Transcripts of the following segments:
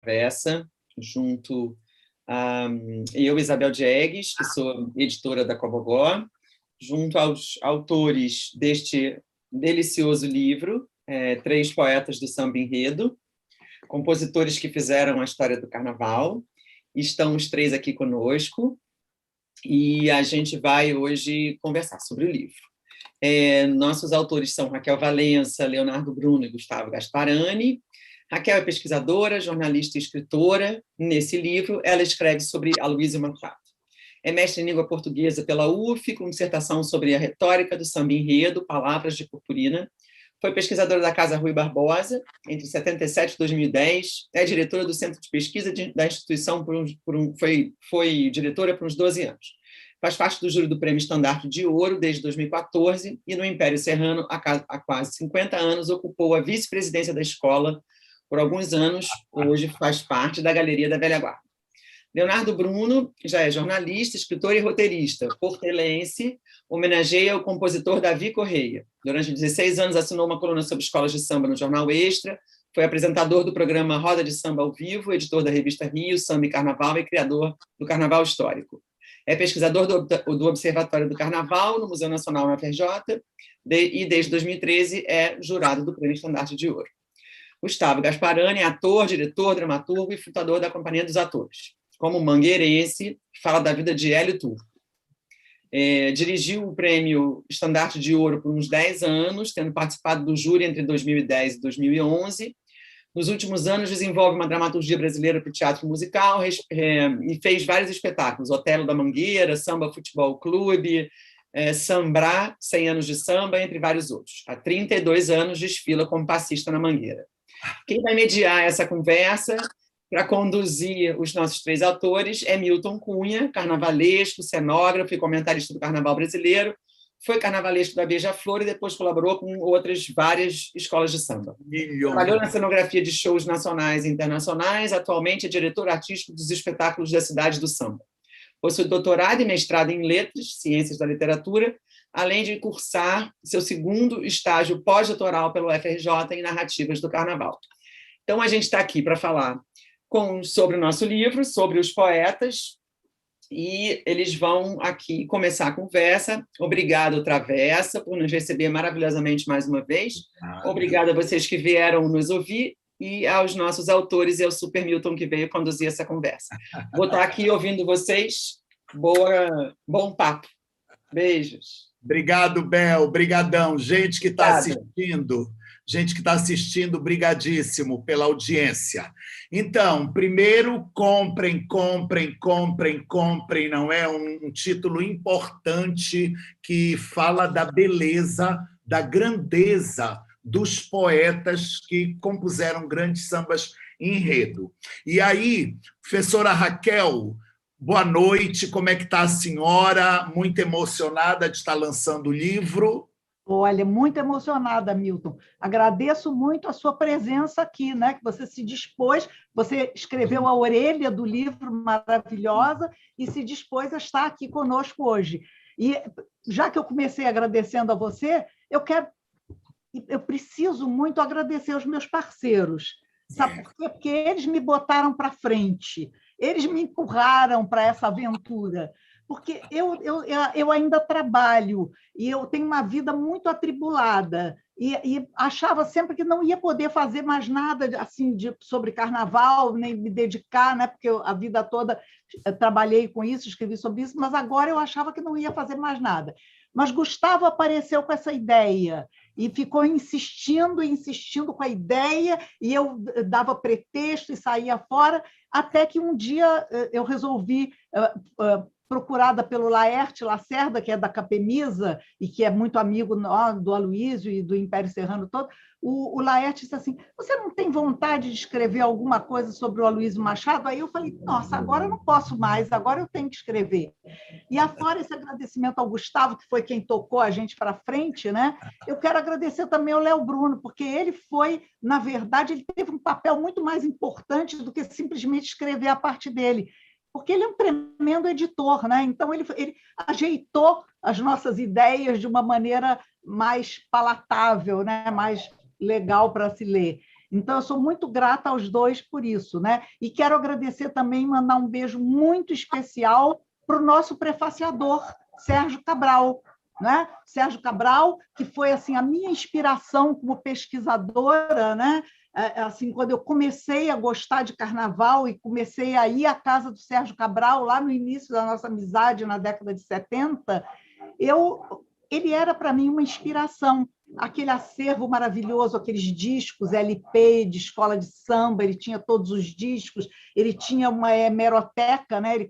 Travessa, junto a eu, Isabel Diegues, que sou editora da Cobogó, junto aos autores deste delicioso livro, Três Poetas do Samba Enredo, compositores que fizeram a história do carnaval. Estão os três aqui conosco e a gente vai hoje conversar sobre o livro. Nossos autores são Raquel Valença, Leonardo Bruno e Gustavo Gasparani. Raquel é pesquisadora, jornalista e escritora. Nesse livro, ela escreve sobre Aloysio Machado. É mestre em língua portuguesa pela UF, com dissertação sobre a retórica do samba enredo, Palavras de Purpurina. Foi pesquisadora da Casa Rui Barbosa, entre 1977 e 2010. É diretora do Centro de Pesquisa da instituição, foi diretora por uns 12 anos. Faz parte do júri do Prêmio Estandarte de Ouro desde 2014 e no Império Serrano, há quase 50 anos, ocupou a vice-presidência da escola por alguns anos. Hoje faz parte da Galeria da Velha Guarda. Leonardo Bruno já é jornalista, escritor e roteirista portelense, homenageia o compositor Davi Correia. Durante 16 anos assinou uma coluna sobre escolas de samba no Jornal Extra, foi apresentador do programa Roda de Samba ao Vivo, editor da revista Rio, Samba e Carnaval e criador do Carnaval Histórico. É pesquisador do Observatório do Carnaval no Museu Nacional na UFRJ e desde 2013 é jurado do Prêmio Estandarte de Ouro. Gustavo Gasparani é ator, diretor, dramaturgo e fundador da Companhia dos Atores. Como mangueirense, fala da vida de Hélio Turco. Dirigiu o Prêmio Estandarte de Ouro por uns 10 anos, tendo participado do júri entre 2010 e 2011. Nos últimos anos, desenvolve uma dramaturgia brasileira para o teatro musical e fez vários espetáculos, Otelo da Mangueira, Samba Futebol Clube, Sambrá, 100 anos de samba, entre vários outros. Há 32 anos desfila como passista na Mangueira. Quem vai mediar essa conversa para conduzir os nossos três autores é Milton Cunha, carnavalesco, cenógrafo e comentarista do Carnaval brasileiro. Foi carnavalesco da Beija-Flor e depois colaborou com outras várias escolas de samba. Trabalhou na cenografia de shows nacionais e internacionais. Atualmente é diretor artístico dos espetáculos da Cidade do Samba. Possui doutorado e mestrado em Letras, Ciências da Literatura, além de cursar seu segundo estágio pós-doutoral pelo UFRJ em Narrativas do Carnaval. Então, a gente está aqui para falar sobre o nosso livro, sobre os poetas, e eles vão aqui começar a conversa. Obrigado, Travessa, por nos receber maravilhosamente mais uma vez. Obrigado a vocês que vieram nos ouvir e aos nossos autores e ao Super Milton que veio conduzir essa conversa. Vou estar aqui ouvindo vocês. Bom papo. Beijos. Obrigado, Bel. Obrigadão. Gente que está assistindo, brigadíssimo pela audiência. Então, primeiro, comprem, não é? Um título importante que fala da beleza, da grandeza dos poetas que compuseram grandes sambas em enredo. E aí, professora Raquel, boa noite, como é que está a senhora? Muito emocionada de estar lançando o livro. Olha, muito emocionada, Milton. Agradeço muito a sua presença aqui, né? Que você se dispôs, você escreveu a orelha do livro maravilhosa e se dispôs a estar aqui conosco hoje. E já que eu comecei agradecendo a você, eu preciso muito agradecer aos meus parceiros. Sabe por quê? Porque eles me botaram para frente, eles me empurraram para essa aventura. Porque eu ainda trabalho e eu tenho uma vida muito atribulada e achava sempre que não ia poder fazer mais nada assim sobre carnaval, nem me dedicar, né? Porque a vida toda trabalhei com isso, escrevi sobre isso, mas agora eu achava que não ia fazer mais nada. Mas Gustavo apareceu com essa ideia e ficou insistindo com a ideia, e eu dava pretexto e saía fora, até que um dia eu resolvi... procurada pelo Laerte Lacerda, que é da Capemisa, e que é muito amigo do Aloysio e do Império Serrano todo, o Laerte disse assim, você não tem vontade de escrever alguma coisa sobre o Aloysio Machado? Aí eu falei, nossa, agora eu não posso mais, agora eu tenho que escrever. E afora esse agradecimento ao Gustavo, que foi quem tocou a gente para frente, né? Eu quero agradecer também ao Léo Bruno, porque ele foi, na verdade, ele teve um papel muito mais importante do que simplesmente escrever a parte dele, porque ele é um tremendo editor, né? Então ele ajeitou as nossas ideias de uma maneira mais palatável, né? Mais legal para se ler. Então, eu sou muito grata aos dois por isso, né? E quero agradecer também, mandar um beijo muito especial para o nosso prefaciador, Sérgio Cabral, né? Sérgio Cabral, que foi assim a minha inspiração como pesquisadora, né? Assim, quando eu comecei a gostar de carnaval e comecei a ir à casa do Sérgio Cabral, lá no início da nossa amizade, na década de 70, ele era, para mim, uma inspiração. Aquele acervo maravilhoso, aqueles discos LP de escola de samba, ele tinha todos os discos, ele tinha uma hemeroteca, né? Ele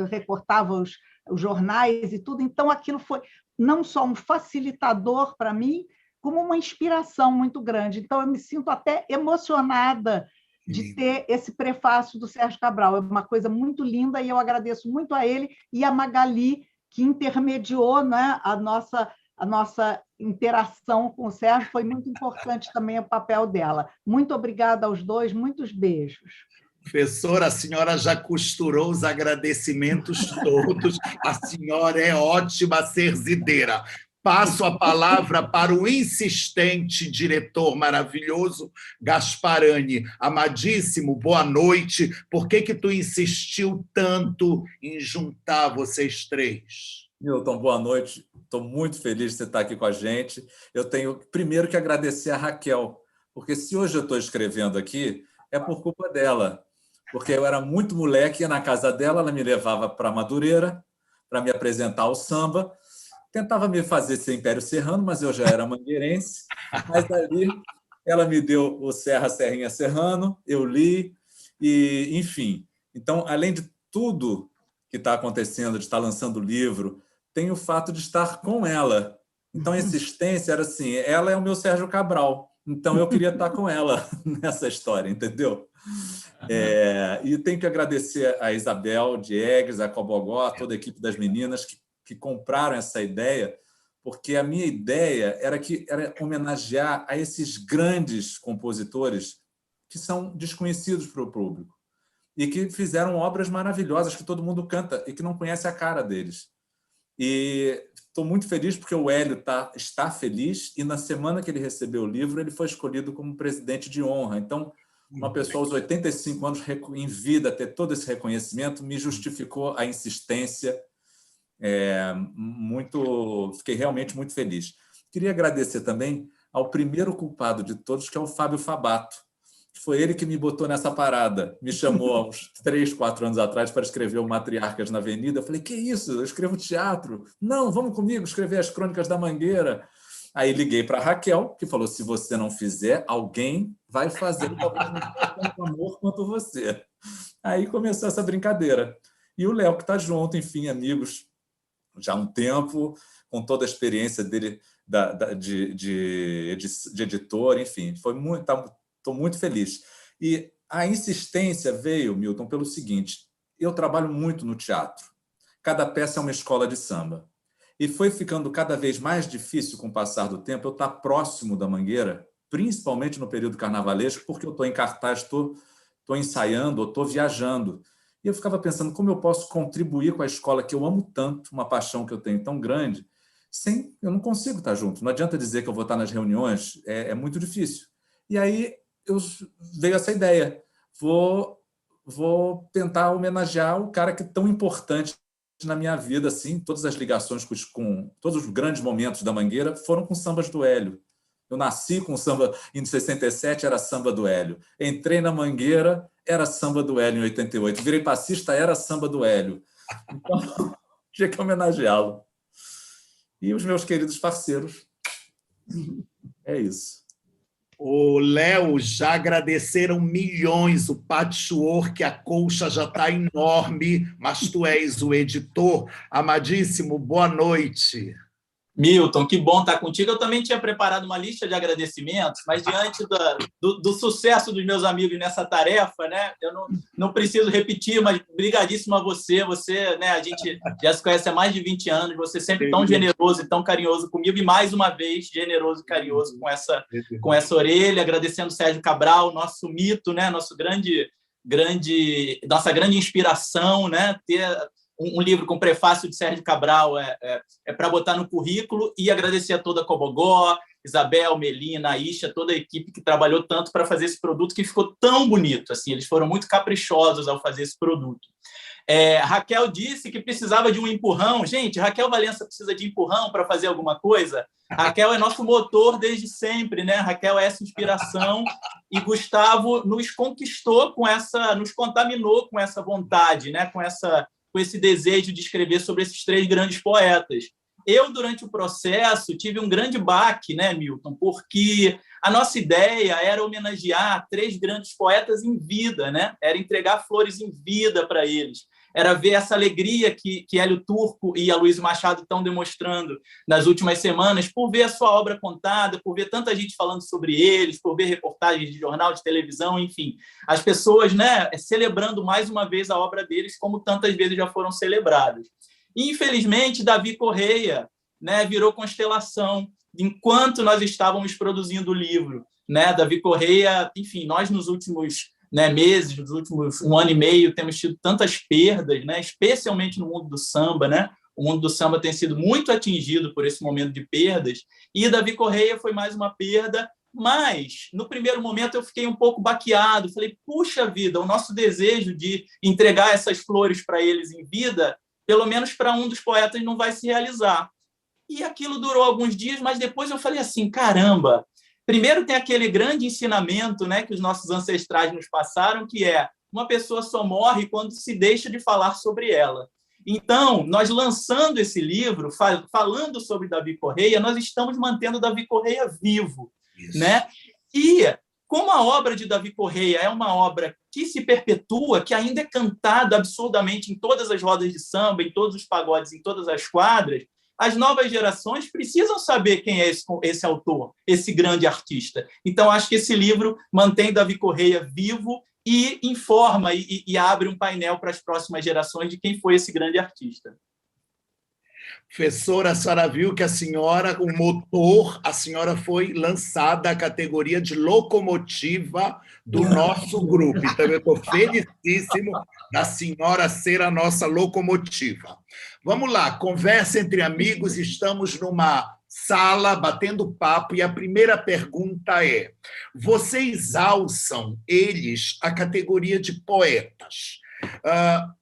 recortava os jornais e tudo. Então, aquilo foi não só um facilitador para mim, como uma inspiração muito grande. Então, eu me sinto até emocionada de ter esse prefácio do Sérgio Cabral. É uma coisa muito linda e eu agradeço muito a ele e a Magali, que intermediou, né, a nossa interação com o Sérgio. Foi muito importante também o papel dela. Muito obrigada aos dois, muitos beijos. Professora, a senhora já costurou os agradecimentos todos. A senhora é ótima serzideira. Passo a palavra para o insistente diretor maravilhoso, Gasparani. Amadíssimo, boa noite. Por que tu insistiu tanto em juntar vocês três? Milton, boa noite. Estou muito feliz de você estar aqui com a gente. Eu tenho primeiro que agradecer a Raquel, porque se hoje eu estou escrevendo aqui, é por culpa dela. Porque eu era muito moleque, ia na casa dela, ela me levava para Madureira para me apresentar ao samba. Tentava me fazer ser Império Serrano, mas eu já era mangueirense. Mas ali ela me deu o Serra, Serrinha, Serrano, eu li, e enfim. Então, além de tudo que está acontecendo, de estar lançando o livro, tem o fato de estar com ela. Então, a insistência era assim, ela é o meu Sérgio Cabral, então eu queria estar com ela nessa história, entendeu? E tenho que agradecer a Isabel Diegues, a Cobogó, a toda a equipe das meninas que compraram essa ideia, porque a minha ideia era homenagear a esses grandes compositores que são desconhecidos para o público e que fizeram obras maravilhosas que todo mundo canta e que não conhece a cara deles. E estou muito feliz porque o Hélio está feliz e na semana que ele recebeu o livro ele foi escolhido como presidente de honra. Então, uma pessoa aos 85 anos em vida ter todo esse reconhecimento me justificou a insistência. Fiquei realmente muito feliz. Queria agradecer também ao primeiro culpado de todos, que é o Fábio Fabato. Foi ele que me botou nessa parada. Me chamou há uns 3, 4 anos atrás para escrever o Matriarcas na Avenida. Eu falei, que isso? Eu escrevo teatro. Não, vamos comigo escrever as Crônicas da Mangueira. Aí liguei para a Raquel, que falou, se você não fizer, alguém vai fazer, talvez não tenha tanto amor quanto você. Aí começou essa brincadeira. E o Léo, que está junto, enfim, amigos, já há um tempo, com toda a experiência dele de editor, enfim, estou muito feliz. E a insistência veio, Milton, pelo seguinte, eu trabalho muito no teatro, cada peça é uma escola de samba, e foi ficando cada vez mais difícil com o passar do tempo eu estar próximo da Mangueira, principalmente no período carnavalesco, porque eu estou em cartaz, estou ensaiando, ou estou viajando. E eu ficava pensando como eu posso contribuir com a escola que eu amo tanto, uma paixão que eu tenho tão grande, eu não consigo estar junto. Não adianta dizer que eu vou estar nas reuniões, é muito difícil. E aí veio essa ideia. Vou tentar homenagear o cara que é tão importante na minha vida, assim, todas as ligações com todos os grandes momentos da Mangueira foram com sambas do Hélio. Eu nasci com samba em 67, era samba do Hélio. Entrei na Mangueira, era samba do Hélio em 88. Virei passista, era samba do Hélio. Então, tinha que homenageá-lo. E os meus queridos parceiros. É isso. O Léo, já agradeceram milhões o patchwork, a colcha já está enorme, mas tu és o editor. Amadíssimo, boa noite. Milton, que bom estar contigo. Eu também tinha preparado uma lista de agradecimentos, mas diante do sucesso dos meus amigos nessa tarefa, né, eu não preciso repetir, mas brigadíssimo a você. Você, né, a gente já se conhece há mais de 20 anos, você sempre tão generoso e tão carinhoso comigo, e mais uma vez generoso e carinhoso com essa orelha, agradecendo o Sérgio Cabral, nosso mito, né, nossa grande inspiração, né, ter um livro com prefácio de Sérgio Cabral é para botar no currículo, e agradecer a toda a Cobogó, Isabel, Melina, Isha, toda a equipe que trabalhou tanto para fazer esse produto que ficou tão bonito. Assim, eles foram muito caprichosos ao fazer esse produto. Raquel disse que precisava de um empurrão. Gente, Raquel Valença precisa de empurrão para fazer alguma coisa? Raquel é nosso motor desde sempre, né? Raquel é essa inspiração e Gustavo nos conquistou nos contaminou com essa vontade, né? Com esse desejo de escrever sobre esses 3 grandes poetas. Eu, durante o processo, tive um grande baque, né, Milton? Porque a nossa ideia era homenagear 3 grandes poetas em vida, né? Era entregar flores em vida para eles. Era ver essa alegria que Hélio Turco e Aloysio Machado estão demonstrando nas últimas semanas, por ver a sua obra contada, por ver tanta gente falando sobre eles, por ver reportagens de jornal, de televisão, enfim. As pessoas, né, celebrando mais uma vez a obra deles, como tantas vezes já foram celebradas. Infelizmente, Davi Correia, né, virou constelação enquanto nós estávamos produzindo o livro, né? Davi Correia, enfim, nós nos últimos meses, nos últimos 1 ano e meio, temos tido tantas perdas, né? Especialmente no mundo do samba, né? O mundo do samba tem sido muito atingido por esse momento de perdas, e Davi Correia foi mais uma perda, mas, no primeiro momento, eu fiquei um pouco baqueado, falei, puxa vida, o nosso desejo de entregar essas flores para eles em vida, pelo menos para um dos poetas, não vai se realizar. E aquilo durou alguns dias, mas depois eu falei assim, caramba, primeiro tem aquele grande ensinamento, né, que os nossos ancestrais nos passaram, que é uma pessoa só morre quando se deixa de falar sobre ela. Então, nós lançando esse livro, falando sobre Davi Correia, nós estamos mantendo Davi Correia vivo. Né? E como a obra de Davi Correia é uma obra que se perpetua, que ainda é cantada absurdamente em todas as rodas de samba, em todos os pagodes, em todas as quadras, as novas gerações precisam saber quem é esse autor, esse grande artista. Então, acho que esse livro mantém Davi Correia vivo e informa e abre um painel para as próximas gerações de quem foi esse grande artista. Professora, a senhora viu que a senhora foi lançada à categoria de locomotiva do nosso grupo. Então, eu estou felicíssimo da senhora ser a nossa locomotiva. Vamos lá, conversa entre amigos, estamos numa sala, batendo papo, e a primeira pergunta é: vocês alçam eles à categoria de poetas?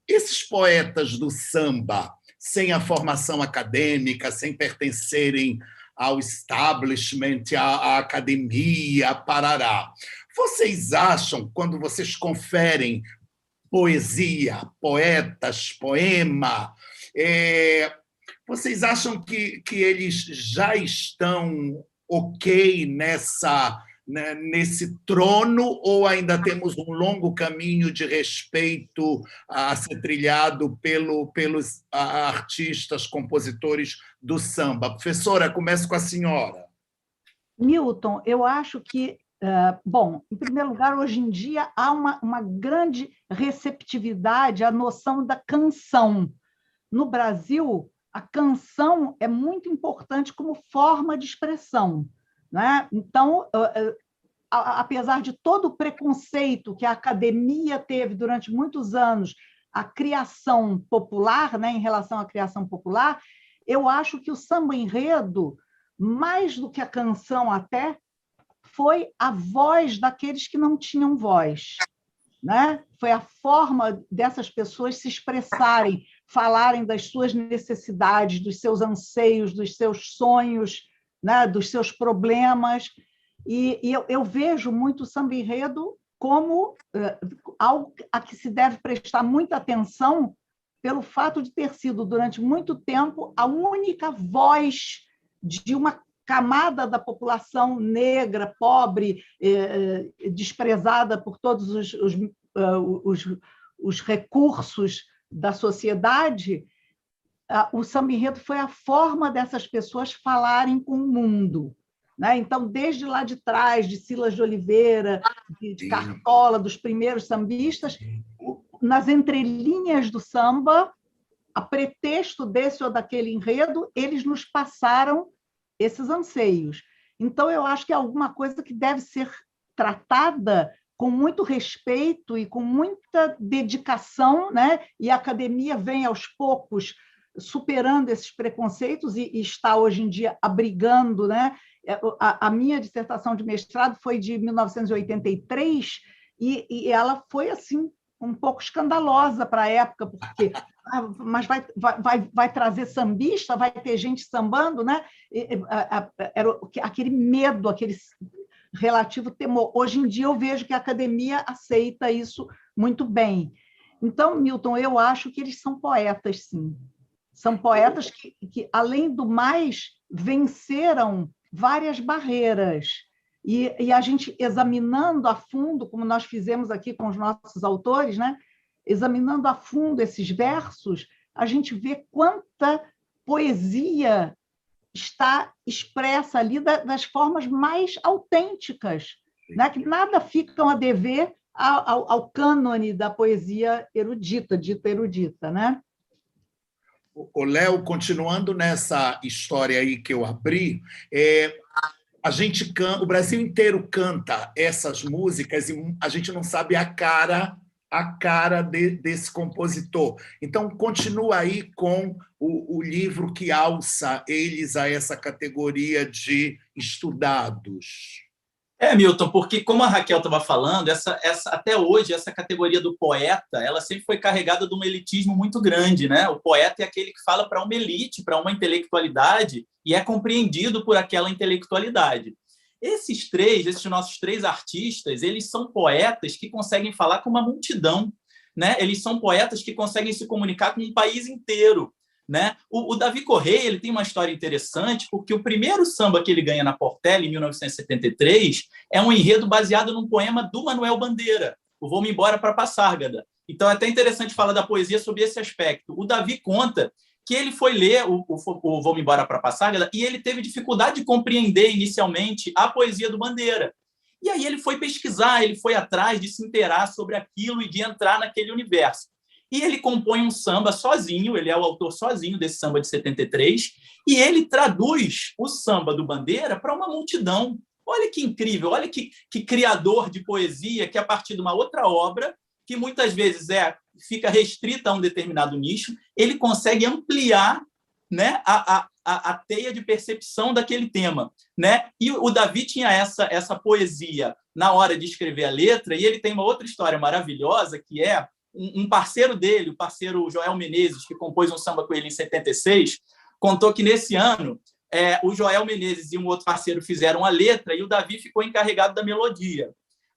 Esses poetas do samba, sem a formação acadêmica, sem pertencerem ao establishment, à academia, parará. Vocês acham, quando vocês conferem poesia, poetas, poema, vocês acham que eles já estão ok nesse trono, ou ainda temos um longo caminho de respeito a ser trilhado pelos artistas, compositores do samba? Professora, começo com a senhora. Milton, eu acho que, bom, em primeiro lugar, hoje em dia há uma grande receptividade à noção da canção. No Brasil, a canção é muito importante como forma de expressão, né? Então, apesar de todo o preconceito que a academia teve durante muitos anos, a criação popular, né, em relação à criação popular, eu acho que o samba-enredo, mais do que a canção até, foi a voz daqueles que não tinham voz, né? Foi a forma dessas pessoas se expressarem, falarem das suas necessidades, dos seus anseios, dos seus sonhos, né, dos seus problemas. E eu vejo muito o samba-enredo como algo a que se deve prestar muita atenção, pelo fato de ter sido, durante muito tempo, a única voz de uma camada da população negra, pobre, desprezada por todos os recursos da sociedade. O samba-enredo foi a forma dessas pessoas falarem com o mundo, né? Então, desde lá de trás, de Silas de Oliveira, de Cartola, dos primeiros sambistas, nas entrelinhas do samba, a pretexto desse ou daquele enredo, eles nos passaram esses anseios. Então, eu acho que é alguma coisa que deve ser tratada com muito respeito e com muita dedicação, né? E a academia vem, aos poucos, superando esses preconceitos e está, hoje em dia, abrigando, né, A minha dissertação de mestrado foi de 1983 e ela foi assim um pouco escandalosa para a época, porque mas vai trazer sambista, vai ter gente sambando, né? Era aquele medo, aquele relativo temor. Hoje em dia eu vejo que a academia aceita isso muito bem. Então, Milton, eu acho que eles são poetas, sim. São poetas que além do mais, venceram várias barreiras. E a gente, examinando a fundo, como nós fizemos aqui com os nossos autores, né? Examinando a fundo esses versos, a gente vê quanta poesia está expressa ali das formas mais autênticas, né? Que nada ficam a dever ao cânone da poesia erudita, dita erudita, né? O Léo, continuando nessa história aí que eu abri, o Brasil inteiro canta essas músicas e a gente não sabe a cara desse compositor. Então, continua aí com o livro que alça eles a essa categoria de estudados. Milton, porque como a Raquel estava falando, até hoje, essa categoria do poeta, ela sempre foi carregada de um elitismo muito grande, né? O poeta é aquele que fala para uma elite, para uma intelectualidade, e é compreendido por aquela intelectualidade. Esses nossos três artistas, eles são poetas que conseguem falar com uma multidão, né? Eles são poetas que conseguem se comunicar com um país inteiro, né? O Davi Correia, ele tem uma história interessante, porque o primeiro samba que ele ganha na Portela, em 1973, é um enredo baseado num poema do Manuel Bandeira, o Vou-me Embora para Passárgada. Então, é até interessante falar da poesia sobre esse aspecto. O Davi conta que ele foi ler o Vou-me Embora para Passárgada e ele teve dificuldade de compreender inicialmente a poesia do Bandeira. E aí ele foi pesquisar, ele foi atrás de se inteirar sobre aquilo e de entrar naquele universo. E ele compõe um samba sozinho, ele é o autor sozinho desse samba de 73, e ele traduz o samba do Bandeira para uma multidão. Olha que incrível, olha que criador de poesia, que a partir de uma outra obra, que muitas vezes fica restrita a um determinado nicho, ele consegue ampliar, né, a teia de percepção daquele tema, né? E o Davi tinha essa poesia na hora de escrever a letra, e ele tem uma outra história maravilhosa, que é um parceiro dele, o parceiro Joel Menezes, que compôs um samba com ele em 76, contou que nesse ano o Joel Menezes e um outro parceiro fizeram a letra e o Davi ficou encarregado da melodia.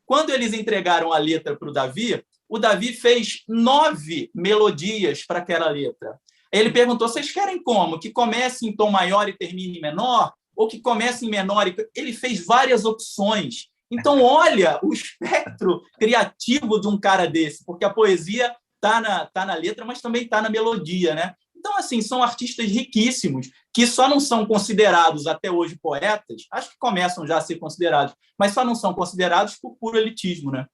Quando eles entregaram a letra para o Davi fez 9 melodias para aquela letra. Ele perguntou, vocês querem como? Que comece em tom maior e termine em menor? Ou que comece em menor? Ele fez várias opções. Então, olha o espectro criativo de um cara desse, porque a poesia está na letra, mas também está na melodia, né? Então, assim, são artistas riquíssimos, que só não são considerados até hoje poetas, acho que começam já a ser considerados, mas só não são considerados por puro elitismo, né?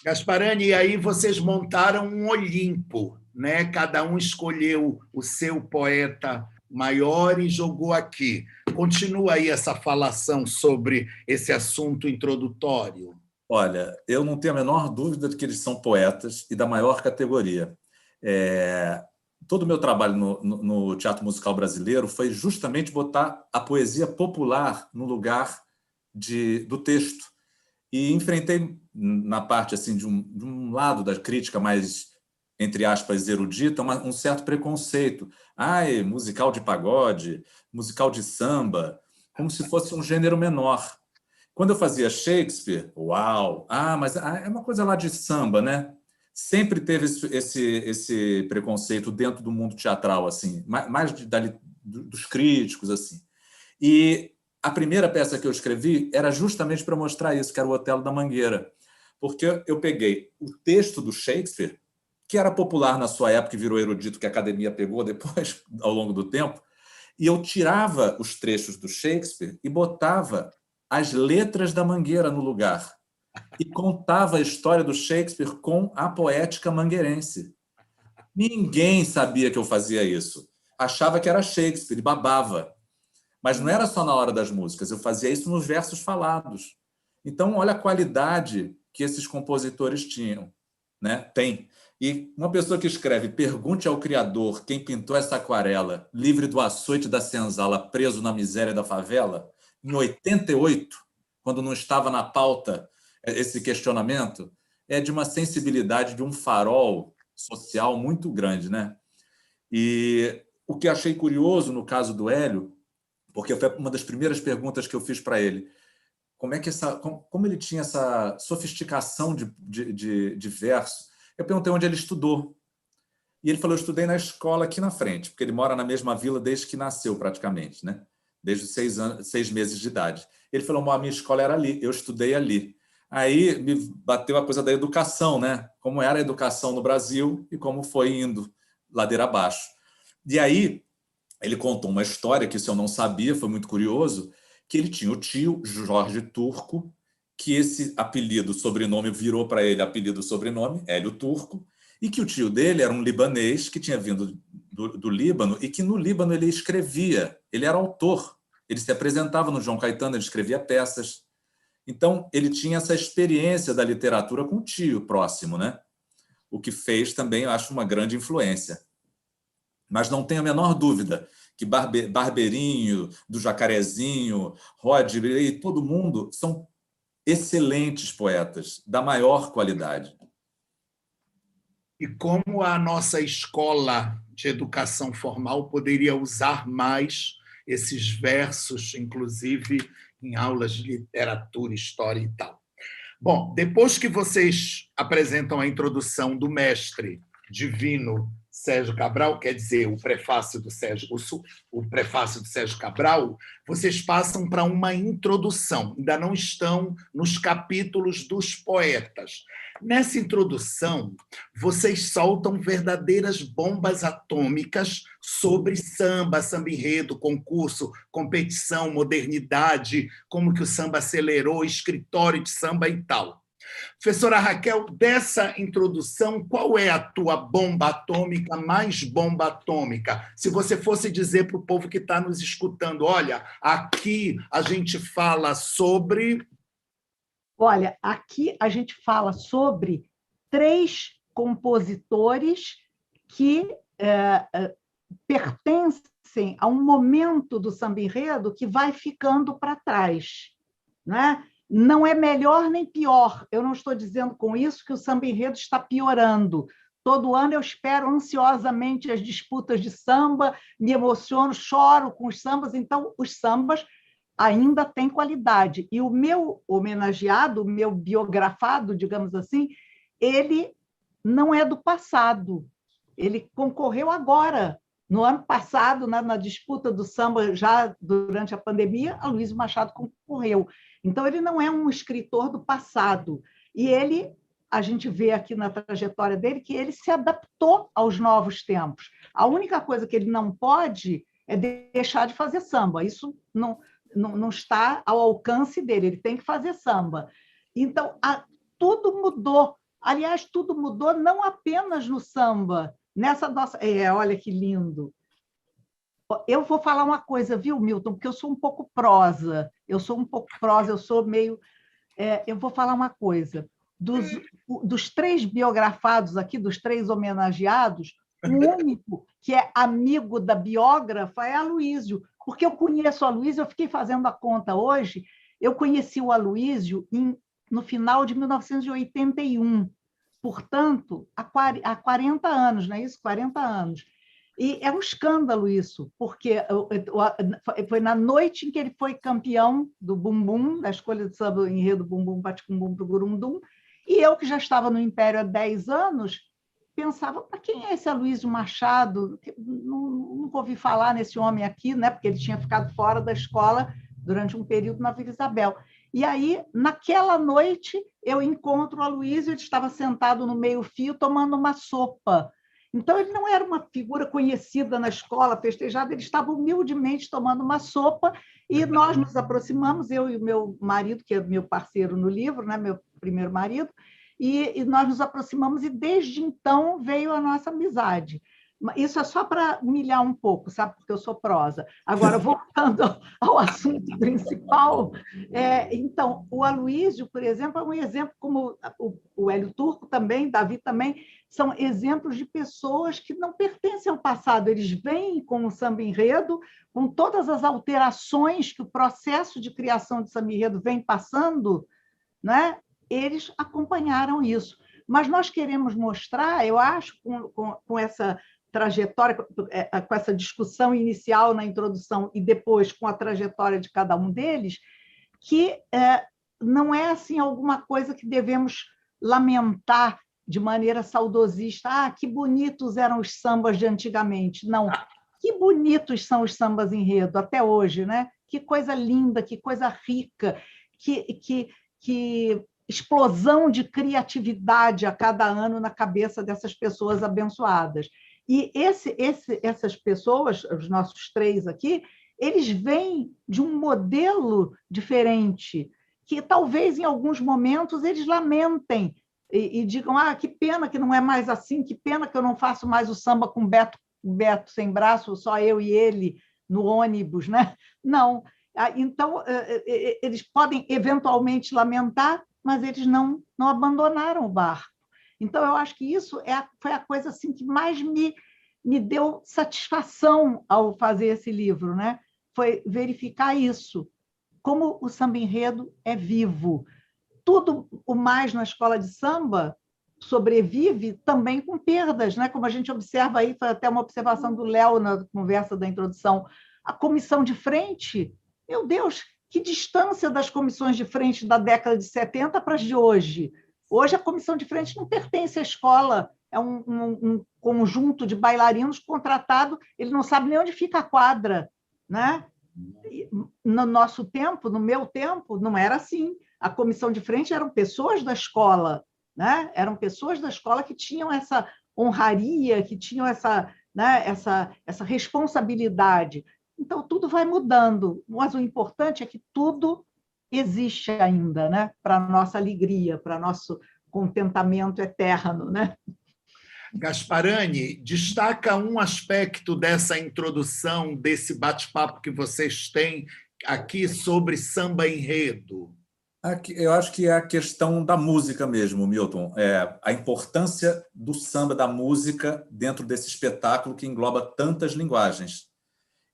Gasparani, e aí vocês montaram um Olimpo, né? Cada um escolheu o seu poeta maior e jogou aqui. Continua aí essa falação sobre esse assunto introdutório. Olha, eu não tenho a menor dúvida de que eles são poetas e da maior categoria. Todo o meu trabalho no teatro musical brasileiro foi justamente botar a poesia popular no lugar do texto. E enfrentei, na parte assim, de um lado da crítica mais, entre aspas, erudita, um certo preconceito. Musical de pagode, musical de samba, como se fosse um gênero menor. Quando eu fazia Shakespeare, uau! Mas é uma coisa lá de samba, né? Sempre teve esse preconceito dentro do mundo teatral, assim, mais dos críticos, assim. E a primeira peça que eu escrevi era justamente para mostrar isso, que era o Otelo da Mangueira, porque eu peguei o texto do Shakespeare, que era popular na sua época e virou erudito, que a academia pegou depois, ao longo do tempo, e eu tirava os trechos do Shakespeare e botava as letras da Mangueira no lugar e contava a história do Shakespeare com a poética mangueirense. Ninguém sabia que eu fazia isso. Achava que era Shakespeare e babava. Mas não era só na hora das músicas, eu fazia isso nos versos falados. Então, olha a qualidade que esses compositores tinham. né? Tem. E uma pessoa que escreve "Pergunte ao Criador quem pintou essa aquarela, livre do açoite da senzala, preso na miséria da favela", em 88, quando não estava na pauta esse questionamento, é de uma sensibilidade, de um farol social muito grande, né? E o que achei curioso no caso do Hélio, porque foi uma das primeiras perguntas que eu fiz para ele, como ele tinha essa sofisticação de verso. Eu perguntei onde ele estudou. E ele falou: eu estudei na escola aqui na frente, porque ele mora na mesma vila desde que nasceu, praticamente, né? Desde os 6 meses de idade. Ele falou: a minha escola era ali, eu estudei ali. Aí me bateu a coisa da educação, né? Como era a educação no Brasil e como foi indo ladeira abaixo. E aí ele contou uma história que, se eu não sabia, foi muito curioso, que ele tinha o tio Jorge Turco, que esse apelido, sobrenome, virou para ele apelido, sobrenome, Hélio Turco, e que o tio dele era um libanês que tinha vindo do Líbano e que no Líbano ele escrevia, ele era autor, ele se apresentava no João Caetano, ele escrevia peças. Então, ele tinha essa experiência da literatura com o tio próximo, né? O que fez também, eu acho, uma grande influência. Mas não tenho a menor dúvida que Barbeirinho, do Jacarezinho, Rod, e todo mundo são excelentes poetas, da maior qualidade. E como a nossa escola de educação formal poderia usar mais esses versos, inclusive em aulas de literatura, história e tal. Bom, depois que vocês apresentam a introdução do mestre divino Sérgio Cabral, quer dizer, o prefácio do Sérgio Cabral, vocês passam para uma introdução, ainda não estão nos capítulos dos poetas. Nessa introdução, vocês soltam verdadeiras bombas atômicas sobre samba, samba-enredo, concurso, competição, modernidade, como que o samba acelerou, escritório de samba e tal. Professora Raquel, dessa introdução, qual é a tua bomba atômica, mais bomba atômica? Se você fosse dizer para o povo que está nos escutando, olha, aqui a gente fala sobre... Olha, aqui a gente fala sobre 3 compositores que pertencem a um momento do samba-enredo que vai ficando para trás, né? Não é melhor nem pior. Eu não estou dizendo com isso que o samba-enredo está piorando. Todo ano eu espero ansiosamente as disputas de samba, me emociono, choro com os sambas. Então, os sambas ainda têm qualidade. E o meu homenageado, o meu biografado, digamos assim, ele não é do passado. Ele concorreu agora. No ano passado, na disputa do samba, já durante a pandemia, a Luísa Machado concorreu. Então, ele não é um escritor do passado. E a gente vê aqui na trajetória dele que ele se adaptou aos novos tempos. A única coisa que ele não pode é deixar de fazer samba. Isso não está ao alcance dele, ele tem que fazer samba. Então, tudo mudou. Aliás, tudo mudou não apenas no samba. Nessa nossa... olha que lindo. Eu vou falar uma coisa, viu, Milton? Porque eu sou um pouco prosa. Eu sou meio... eu vou falar uma coisa. Dos 3 biografados aqui, dos 3 homenageados, o único que é amigo da biógrafa é Aloísio, porque eu conheço o Aloísio, eu fiquei fazendo a conta hoje, eu conheci o Aloísio no final de 1981, portanto, há 40 anos, não é isso? 40 anos. E é um escândalo isso, porque foi na noite em que ele foi campeão do Bumbum, da escolha de samba enredo Bumbum, Paticumbum para o Gurundum, e eu, que já estava no Império há 10 anos, pensava, para quem é esse Aloísio Machado? Nunca ouvi falar nesse homem aqui, né? Porque ele tinha ficado fora da escola durante um período na Vila Isabel. E aí, naquela noite, eu encontro o Aloísio, ele estava sentado no meio-fio tomando uma sopa. Então, ele não era uma figura conhecida na escola, festejada, ele estava humildemente tomando uma sopa, e nós nos aproximamos, eu e o meu marido, que é meu parceiro no livro, né? Meu primeiro marido, e nós nos aproximamos, e desde então veio a nossa amizade. Isso é só para humilhar um pouco, sabe? Porque eu sou prosa. Agora, voltando ao assunto principal, então, o Aloísio, por exemplo, é um exemplo, como o Hélio Turco também, Davi também, são exemplos de pessoas que não pertencem ao passado. Eles vêm com o samba enredo, com todas as alterações que o processo de criação de samba enredo vem passando, né? Eles acompanharam isso. Mas nós queremos mostrar, eu acho, com essa trajetória, com essa discussão inicial na introdução e depois com a trajetória de cada um deles, que não é assim alguma coisa que devemos lamentar de maneira saudosista. Ah, que bonitos eram os sambas de antigamente. Não, que bonitos são os sambas enredo até hoje, né? Que coisa linda, que coisa rica, que explosão de criatividade a cada ano na cabeça dessas pessoas abençoadas. E essas pessoas, os nossos três aqui, eles vêm de um modelo diferente, que talvez em alguns momentos eles lamentem e digam: ah, que pena que não é mais assim, que pena que eu não faço mais o samba com Beto sem braço, só eu e ele no ônibus, né? Não. Então, eles podem eventualmente lamentar, mas eles não abandonaram o barco. Então, eu acho que isso foi a coisa assim, que mais me deu satisfação ao fazer esse livro, né? Foi verificar isso, como o samba enredo é vivo. Tudo o mais na escola de samba sobrevive também com perdas, né? Como a gente observa aí, foi até uma observação do Léo na conversa da introdução, a comissão de frente, meu Deus, que distância das comissões de frente da década de 70 para as de hoje. Hoje a comissão de frente não pertence à escola, é um conjunto de bailarinos contratado, ele não sabe nem onde fica a quadra, né? No nosso tempo, no meu tempo, não era assim. A comissão de frente eram pessoas da escola, né? Eram pessoas da escola que tinham essa honraria, que tinham essa responsabilidade. Então, tudo vai mudando, mas o importante é que tudo existe ainda, né? Para a nossa alegria, para nosso contentamento eterno, né? Gasparani, destaca um aspecto dessa introdução, desse bate-papo que vocês têm aqui sobre samba enredo. Eu acho que é a questão da música mesmo, Milton. A importância do samba, da música, dentro desse espetáculo que engloba tantas linguagens.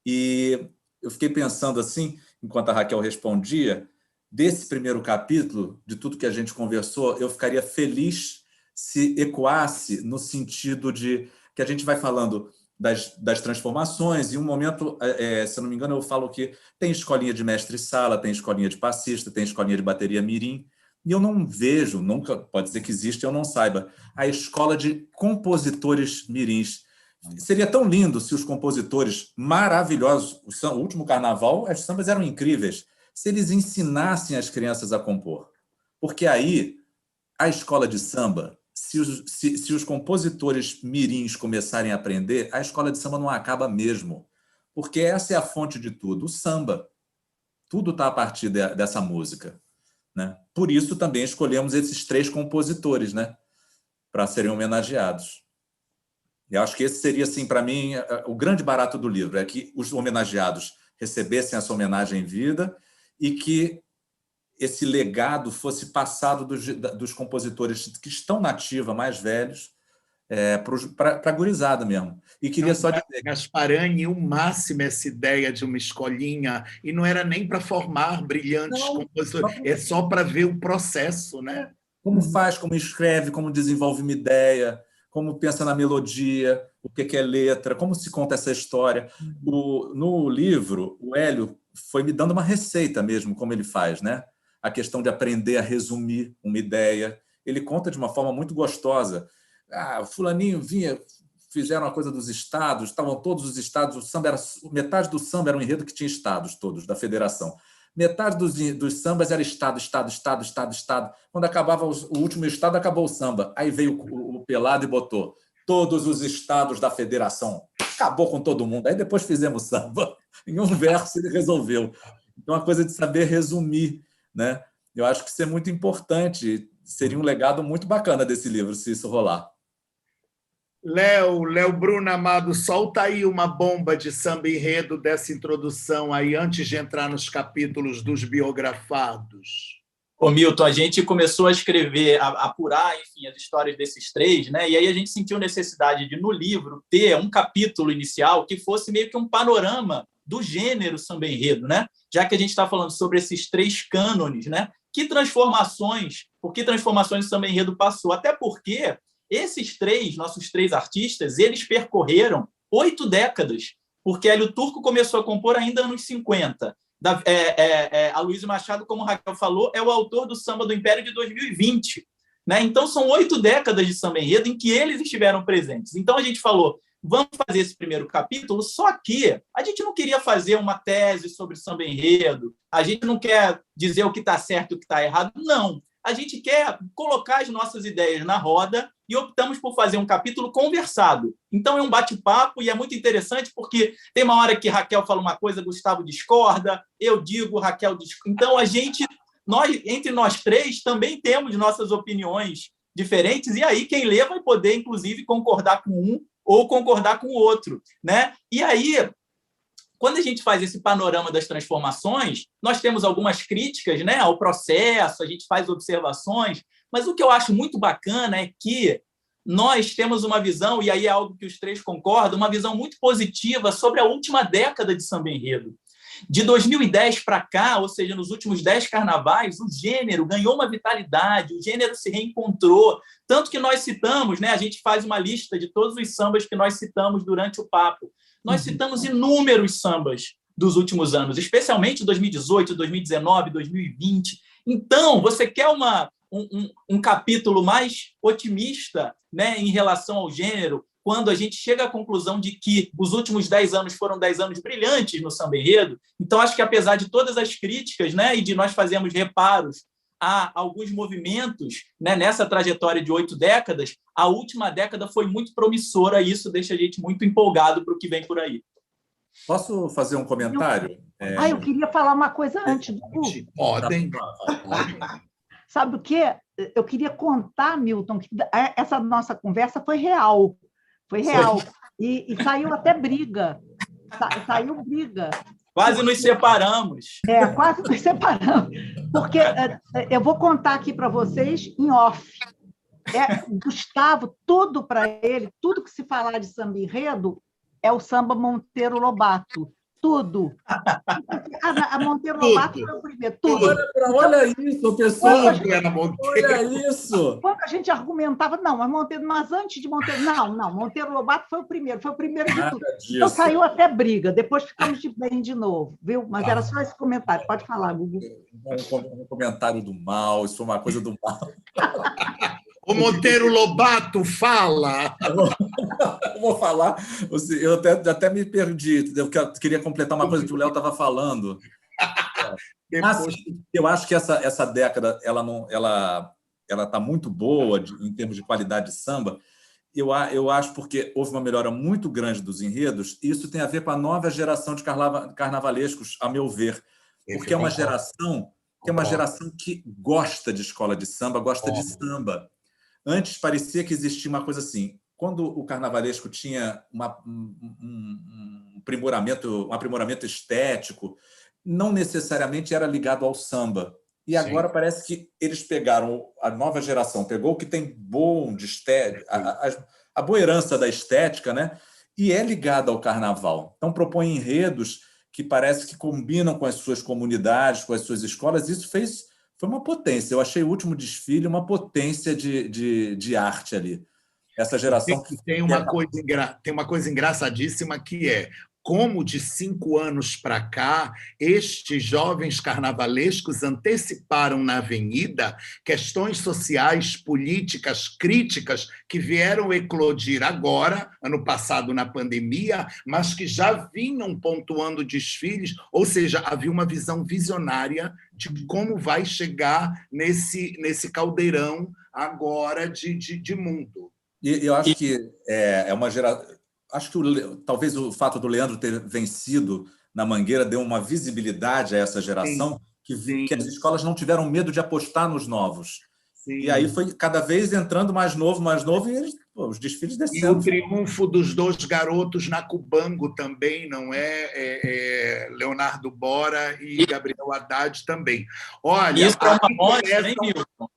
E eu fiquei pensando assim, enquanto a Raquel respondia, desse primeiro capítulo, de tudo que a gente conversou, eu ficaria feliz se ecoasse no sentido de que a gente vai falando das transformações, e um momento, se eu não me engano, eu falo que tem escolinha de mestre-sala, tem escolinha de passista, tem escolinha de bateria mirim, e eu não vejo, nunca, pode ser que exista, eu não saiba, a escola de compositores mirins. Seria tão lindo se os compositores maravilhosos, o último carnaval, as sambas eram incríveis, se eles ensinassem as crianças a compor. Porque aí, a escola de samba, se os compositores mirins começarem a aprender, a escola de samba não acaba mesmo. Porque essa é a fonte de tudo, o samba. Tudo está a partir dessa música, né? Por isso também escolhemos esses 3 compositores, né? Para serem homenageados. Eu acho que esse seria, assim, para mim, o grande barato do livro, é que os homenageados recebessem essa homenagem em vida e que esse legado fosse passado dos compositores que estão na ativa, mais velhos, para a gurizada mesmo. E queria só dizer... Gasparani, o máximo essa ideia de uma escolinha, e não era nem para formar brilhantes compositores, é só para ver o processo, né? Como faz, como escreve, como desenvolve uma ideia, como pensa na melodia, o que é letra, como se conta essa história. No livro, o Hélio foi me dando uma receita mesmo, como ele faz, né? A questão de aprender a resumir uma ideia. Ele conta de uma forma muito gostosa. O fulaninho vinha, fizeram a coisa dos estados, estavam todos os estados, o samba era, metade do samba era um enredo que tinha estados todos, da federação. Metade dos sambas era estado. Quando acabava o último estado, acabou o samba. Aí veio o Pelado e botou todos os estados da federação. Acabou com todo mundo. Aí depois fizemos samba. Em um verso ele resolveu. Então, a coisa de saber resumir, né? Eu acho que isso é muito importante. Seria um legado muito bacana desse livro, se isso rolar. Léo Bruno Amado, solta aí uma bomba de samba enredo dessa introdução aí, antes de entrar nos capítulos dos biografados. Ô, Milton, a gente começou a escrever, a apurar, enfim, as histórias desses três, né? E aí a gente sentiu necessidade de, no livro, ter um capítulo inicial que fosse meio que um panorama do gênero samba-enredo, né? Já que a gente está falando sobre esses três cânones, né? Por que transformações o samba-enredo passou? Até porque esses três, nossos três artistas, eles percorreram 8 décadas, porque Hélio Turco começou a compor ainda nos anos 50. Aloysio Machado, como o Raquel falou, é o autor do Samba do Império de 2020. Né? Então, são 8 décadas de samba-enredo em que eles estiveram presentes. Então, a gente falou, vamos fazer esse primeiro capítulo, só que a gente não queria fazer uma tese sobre samba-enredo, a gente não quer dizer o que está certo e o que está errado, não. A gente quer colocar as nossas ideias na roda e optamos por fazer um capítulo conversado. Então, é um bate-papo e é muito interessante porque tem uma hora que Raquel fala uma coisa, Gustavo discorda, eu digo, Raquel discorda. Então, entre nós três, também temos nossas opiniões diferentes e aí quem lê vai poder, inclusive, concordar com um ou concordar com o outro. Né? E aí, quando a gente faz esse panorama das transformações, nós temos algumas críticas, né, ao processo, a gente faz observações, mas o que eu acho muito bacana é que nós temos uma visão, e aí é algo que os três concordam, uma visão muito positiva sobre a última década de samba-enredo. De 2010 para cá, ou seja, nos últimos 10 carnavais, o gênero ganhou uma vitalidade, o gênero se reencontrou, tanto que nós citamos, né, a gente faz uma lista de todos os sambas que nós citamos durante o papo. Nós citamos inúmeros sambas dos últimos anos, especialmente 2018, 2019, 2020. Então, você quer um capítulo mais otimista, né, em relação ao gênero, quando a gente chega à conclusão de que os últimos 10 anos foram 10 anos brilhantes no samba-enredo. Então, acho que, apesar de todas as críticas, né, e de nós fazermos reparos a alguns movimentos, né, nessa trajetória de 8 décadas, a última década foi muito promissora e isso deixa a gente muito empolgado para o que vem por aí. Posso fazer um comentário? Eu queria falar uma coisa antes do curso. Podem. Sabe o quê? Eu queria contar, Milton, que essa nossa conversa foi real. Foi real. E saiu até briga. Saiu briga. Quase nos separamos. Quase nos separamos. Porque eu vou contar aqui para vocês em off. Gustavo, tudo para ele, tudo que se falar de samba-enredo é o samba Monteiro Lobato. Tudo. A Monteiro Lobato foi o primeiro. Tudo. Olha isso, pessoal. Olha isso. Quando a gente argumentava, mas antes de Monteiro, não, Monteiro Lobato foi o primeiro de tudo. Então saiu até briga, depois ficamos de bem de novo, viu? Mas era só esse comentário. Pode falar, Gugu. Um comentário do mal, isso foi uma coisa do mal. O Monteiro Lobato fala. Eu vou falar. Eu até me perdi. Eu queria completar uma coisa que o Léo estava falando. Eu acho que essa década ela está muito boa em termos de qualidade de samba. Eu acho porque houve uma melhora muito grande dos enredos. E isso tem a ver com a nova geração de carnavalescos, a meu ver. Porque é uma geração que gosta de escola de samba, gosta de samba. Antes parecia que existia uma coisa assim. Quando o carnavalesco tinha um aprimoramento estético, não necessariamente era ligado ao samba. E agora parece que eles pegaram, a nova geração pegou o que tem bom de estética, a boa herança da estética, né? E é ligado ao carnaval. Então propõe enredos que parece que combinam com as suas comunidades, com as suas escolas. Isso foi uma potência. Eu achei o último desfile uma potência de arte ali. Essa geração... Tem uma coisa engraçadíssima que é como de 5 anos para cá, estes jovens carnavalescos anteciparam na avenida questões sociais, políticas, críticas que vieram eclodir agora, ano passado na pandemia, mas que já vinham pontuando desfiles, ou seja, havia uma visão visionária de como vai chegar nesse caldeirão agora de mundo. E eu acho que é uma geração... Acho que talvez o fato do Leandro ter vencido na Mangueira deu uma visibilidade a essa geração que as escolas não tiveram medo de apostar nos novos. E aí foi cada vez entrando mais novo, e eles, os desfiles E descendo. o triunfo dos dois garotos na Cubango também, não é? Leonardo Bora e Gabriel Haddad também. Olha, isso é uma mostra, hein, Milton?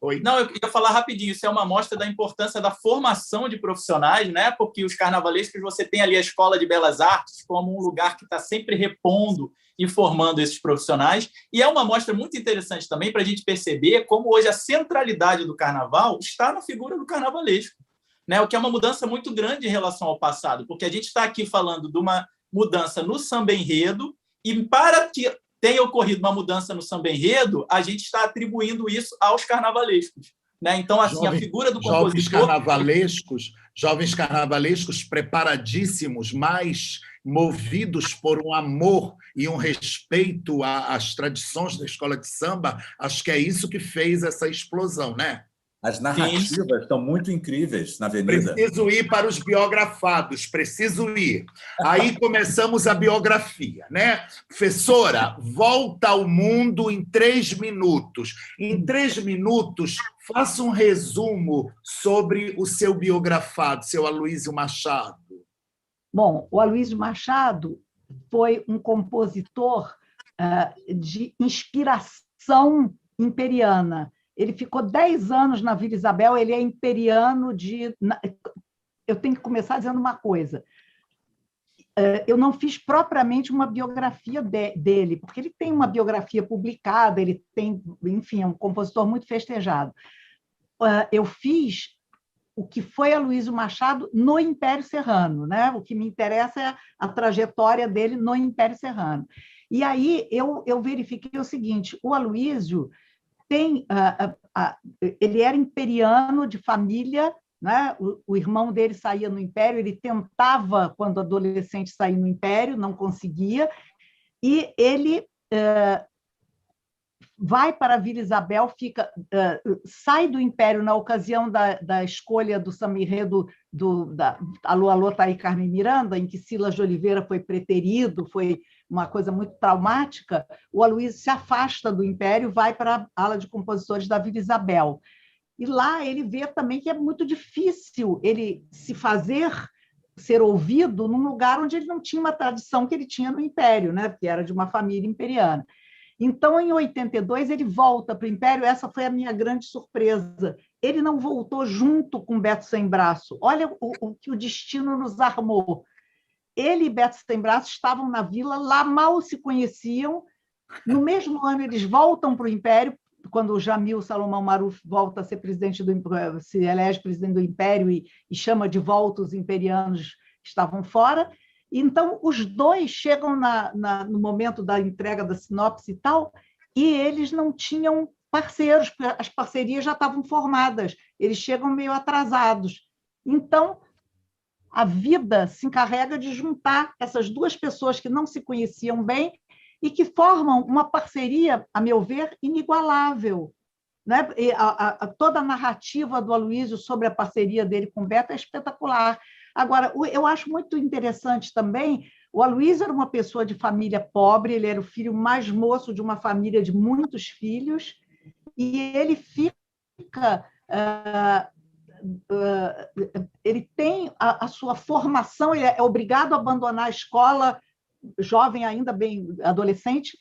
Oi. Não, eu ia falar rapidinho, isso é uma mostra da importância da formação de profissionais, né? Porque os carnavalescos, você tem ali a Escola de Belas Artes como um lugar que está sempre repondo e formando esses profissionais. E é uma mostra muito interessante também para a gente perceber como hoje a centralidade do carnaval está na figura do carnavalesco, né? O que é uma mudança muito grande em relação ao passado, porque a gente está aqui falando de uma mudança no samba-enredo, e para que tenha ocorrido uma mudança no samba-enredo, a gente está atribuindo isso aos carnavalescos, né? Então, assim, a figura do compositor... Jovens carnavalescos preparadíssimos, mas movidos por um amor e um respeito às tradições da escola de samba, acho que é isso que fez essa explosão, né? As narrativas estão muito incríveis na Avenida. Preciso ir para os biografados, preciso ir. Aí começamos a biografia, né? Professora, volta ao mundo em 3 minutos. Em 3 minutos, faça um resumo sobre o seu biografado, seu Aloysio Machado. Bom, o Aloysio Machado foi um compositor de inspiração imperiana. Ele ficou 10 anos na Vila Isabel, ele é imperiano de... Eu tenho que começar dizendo uma coisa. Eu não fiz propriamente uma biografia dele, porque ele tem uma biografia publicada, ele tem, enfim, é um compositor muito festejado. Eu fiz o que foi Aloysio Machado no Império Serrano, né? O que me interessa é a trajetória dele no Império Serrano. E aí eu verifiquei o seguinte, o Aloysio ele era imperiano de família, né? O irmão dele saía no Império, ele tentava, quando adolescente, sair no Império, não conseguia, e ele vai para a Vila Isabel, sai do Império na ocasião da escolha do samba-enredo da Alô, Alô, tá aí Carmen Miranda, em que Silas de Oliveira foi preterido, foi uma coisa muito traumática. O Aloysio se afasta do Império, vai para a ala de compositores da Vila Isabel. E lá ele vê também que é muito difícil ele ser ouvido num lugar onde ele não tinha uma tradição que ele tinha no Império, né? Que era de uma família imperiana. Então, em 82, ele volta para o Império, essa foi a minha grande surpresa. Ele não voltou junto com Beto Sem Braço. Olha o que o destino nos armou. Ele e Beto Sem Braço estavam na vila, lá mal se conheciam. No mesmo ano, eles voltam para o Império, quando o Jamil Salomão Maruf volta a ser se elege presidente do Império e chama de volta os imperianos que estavam fora. Então, os dois chegam no momento da entrega da sinopse e tal, e eles não tinham parceiros, porque as parcerias já estavam formadas, eles chegam meio atrasados. Então, a vida se encarrega de juntar essas duas pessoas que não se conheciam bem e que formam uma parceria, a meu ver, inigualável. Né? Toda a narrativa do Aloysio sobre a parceria dele com o Beto é espetacular. Agora, eu acho muito interessante também, o Aloysio era uma pessoa de família pobre, ele era o filho mais moço de uma família de muitos filhos, e ele fica... ele tem a sua formação, ele é obrigado a abandonar a escola, jovem ainda, bem adolescente,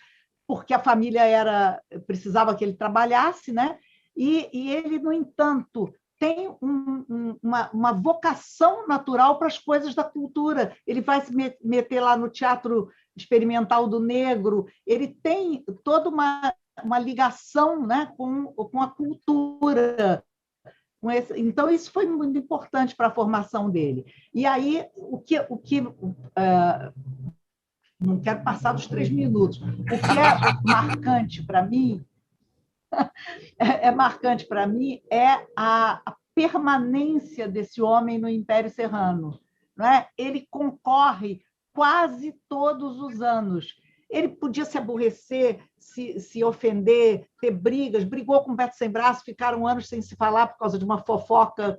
porque a família precisava que ele trabalhasse, né? E ele, no entanto, tem uma vocação natural para as coisas da cultura. Ele vai se meter lá no Teatro Experimental do Negro, ele tem toda uma ligação, né, com a cultura. Então, isso foi muito importante para a formação dele. E aí, não quero passar dos 3 minutos. O que é marcante para mim é a permanência desse homem no Império Serrano. Não é? Ele concorre quase todos os anos. Ele podia se aborrecer, se ofender, ter brigas, brigou com o Beto Sem Braço, ficaram anos sem se falar por causa de uma fofoca,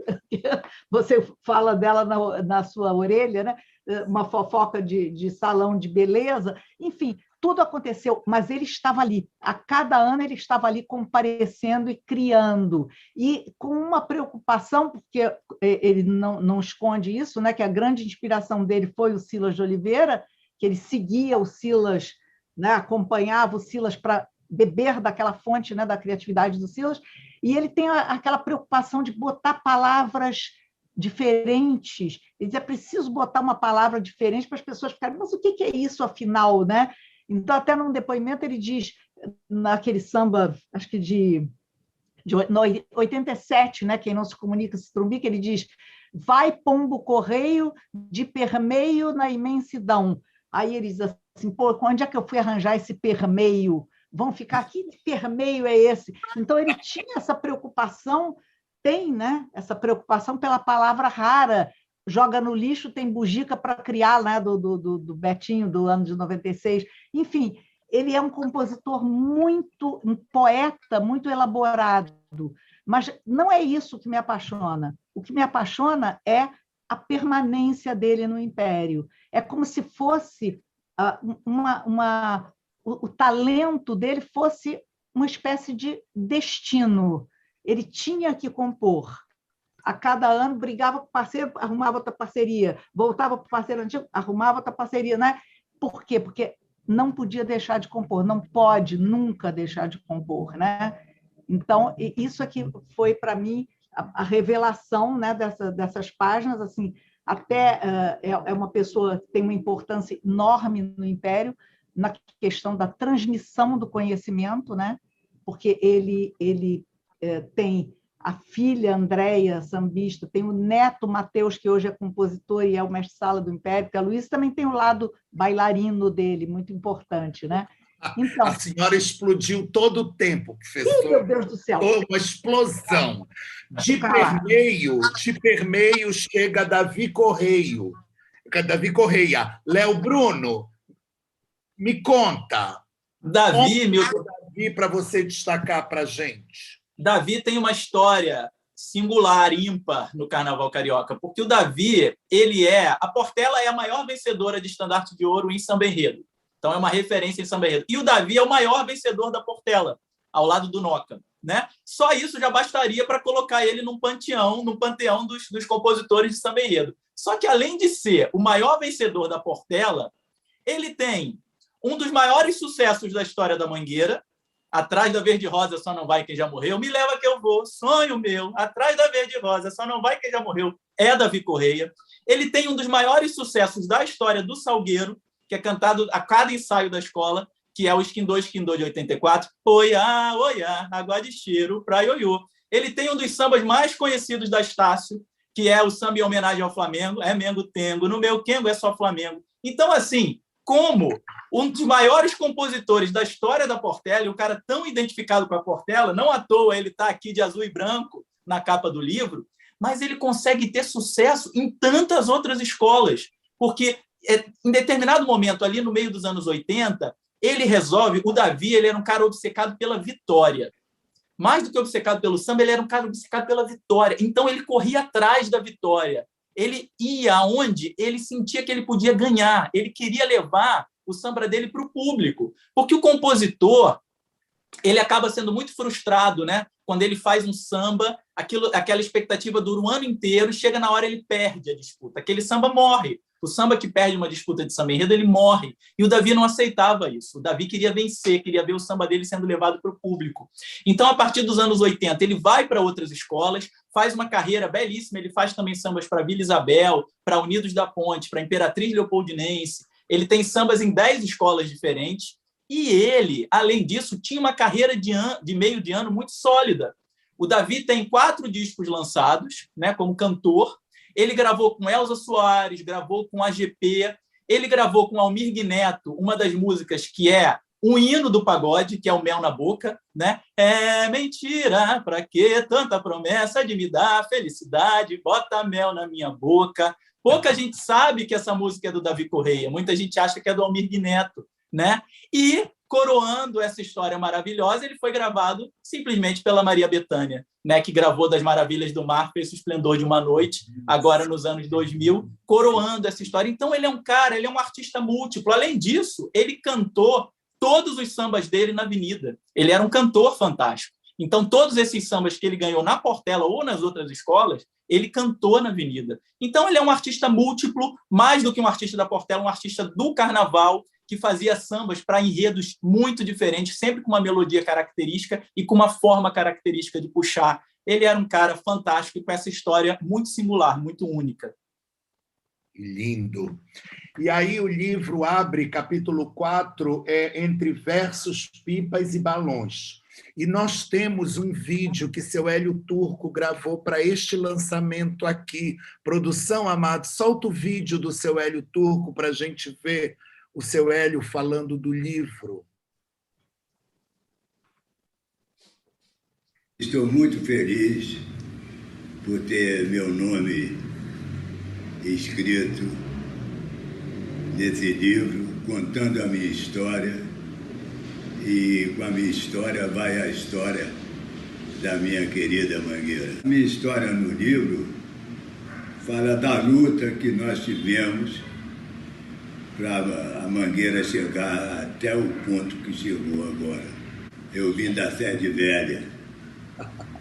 você fala dela na sua orelha, né? Uma fofoca de salão de beleza. Enfim, tudo aconteceu, mas ele estava ali. A cada ano ele estava ali comparecendo e criando. E com uma preocupação, porque ele não esconde isso, né, que a grande inspiração dele foi o Silas de Oliveira, que ele seguia o Silas, né, acompanhava o Silas para beber daquela fonte, né, da criatividade do Silas, e ele tem aquela preocupação de botar palavras diferentes. Ele diz, é preciso botar uma palavra diferente para as pessoas ficarem, mas o que é isso, afinal, né? Então, até num depoimento, ele diz, naquele samba, acho que de 87, né? Quem não se comunica se trumbica, ele diz, vai pombo correio de permeio na imensidão. Aí ele diz assim, pô, onde é que eu fui arranjar esse permeio? Vão ficar aqui, que permeio é esse? Então, ele tinha essa preocupação, tem, né? Essa preocupação pela palavra rara, joga no lixo, tem bugica para criar, né? do Betinho, do ano de 96. Enfim, ele é um compositor muito, um poeta muito elaborado, mas não é isso que me apaixona. O que me apaixona é a permanência dele no Império. É como se fosse o talento dele fosse uma espécie de destino. Ele tinha que compor. A cada ano brigava com o parceiro, arrumava outra parceria, voltava para o parceiro antigo, arrumava outra parceria, né? Por quê? Porque não podia deixar de compor, não pode nunca deixar de compor, né? Então, isso aqui foi, para mim, a revelação, né, dessas páginas, assim, até é uma pessoa que tem uma importância enorme no Império, na questão da transmissão do conhecimento, né? Porque ele tem a filha Andréia, sambista, tem o neto Mateus, que hoje é compositor e é o mestre-sala do Império, porque a Luísa também tem o lado bailarino dele, muito importante, né? Então, a senhora explodiu todo o tempo, professor. Meu Deus do céu! Uma explosão. De permeio chega Davi Correia. Léo Bruno, me conta. Davi, para você destacar para a gente. Davi tem uma história singular, ímpar no Carnaval Carioca, porque o Davi, a Portela é a maior vencedora de estandarte de ouro em samba enredo. Então, é uma referência em samba enredo. E o Davi é o maior vencedor da Portela, ao lado do Noca, né? Só isso já bastaria para colocar ele no panteão dos compositores de samba enredo. Só que, além de ser o maior vencedor da Portela, ele tem um dos maiores sucessos da história da Mangueira, Atrás da Verde Rosa Só Não Vai Quem Já Morreu, Me Leva Que Eu Vou, Sonho Meu, Atrás da Verde Rosa Só Não Vai Quem Já Morreu, é Davi Correia. Ele tem um dos maiores sucessos da história do Salgueiro, que é cantado a cada ensaio da escola, que é o Esquindô, Esquindô, de 84, Oiá, Oiá, Água de Cheiro pra Ioiô. Ele tem um dos sambas mais conhecidos da Estácio, que é o samba em homenagem ao Flamengo, é Mengo Tengo, no meu Quengo é só Flamengo. Então, assim, como um dos maiores compositores da história da Portela, e um cara tão identificado com a Portela, não à toa ele está aqui de azul e branco na capa do livro, mas ele consegue ter sucesso em tantas outras escolas, porque em determinado momento, ali no meio dos anos 80, ele resolve, o Davi ele era um cara obcecado pela vitória. Mais do que obcecado pelo samba, ele era um cara obcecado pela vitória. Então, ele corria atrás da vitória. Ele ia aonde ele sentia que ele podia ganhar. Ele queria levar o samba dele para o público. Porque o compositor ele acaba sendo muito frustrado, né? Quando ele faz um samba, aquela expectativa dura um ano inteiro, chega na hora ele perde a disputa. Aquele samba morre. O samba que perde uma disputa de samba enredo, ele morre. E o Davi não aceitava isso. O Davi queria vencer, queria ver o samba dele sendo levado para o público. Então, a partir dos anos 80, ele vai para outras escolas, faz uma carreira belíssima, ele faz também sambas para Vila Isabel, para Unidos da Ponte, para Imperatriz Leopoldinense. Ele tem sambas em 10 escolas diferentes. E ele, além disso, tinha uma carreira de meio de ano muito sólida. O Davi tem 4 discos lançados, né, como cantor. Ele gravou com Elza Soares, gravou com AGP, ele gravou com Almir Neto uma das músicas que é um hino do pagode, que é o Mel na Boca, né? É mentira, pra que tanta promessa de me dar felicidade, bota mel na minha boca. Pouca gente sabe que essa música é do Davi Correia, muita gente acha que é do Almir Neto, né? E, coroando essa história maravilhosa, ele foi gravado simplesmente pela Maria Bethânia, né? Que gravou Das Maravilhas do Mar, fez O Esplendor de uma Noite, agora nos anos 2000, coroando essa história. Então, ele é um cara, ele é um artista múltiplo. Além disso, ele cantou todos os sambas dele na Avenida. Ele era um cantor fantástico. Então, todos esses sambas que ele ganhou na Portela ou nas outras escolas, ele cantou na Avenida. Então, ele é um artista múltiplo, mais do que um artista da Portela, um artista do carnaval, que fazia sambas para enredos muito diferentes, sempre com uma melodia característica e com uma forma característica de puxar. Ele era um cara fantástico e com essa história muito singular, muito única. Lindo. E aí o livro abre, capítulo 4, entre versos, pipas e balões. E nós temos um vídeo que seu Hélio Turco gravou para este lançamento aqui. Produção, Amado, solta o vídeo do seu Hélio Turco para a gente ver o seu Hélio falando do livro. Estou muito feliz por ter meu nome escrito nesse livro, contando a minha história, e com a minha história vai a história da minha querida Mangueira. A minha história no livro fala da luta que nós tivemos para a Mangueira chegar até o ponto que chegou agora. Eu vim da Sede Velha,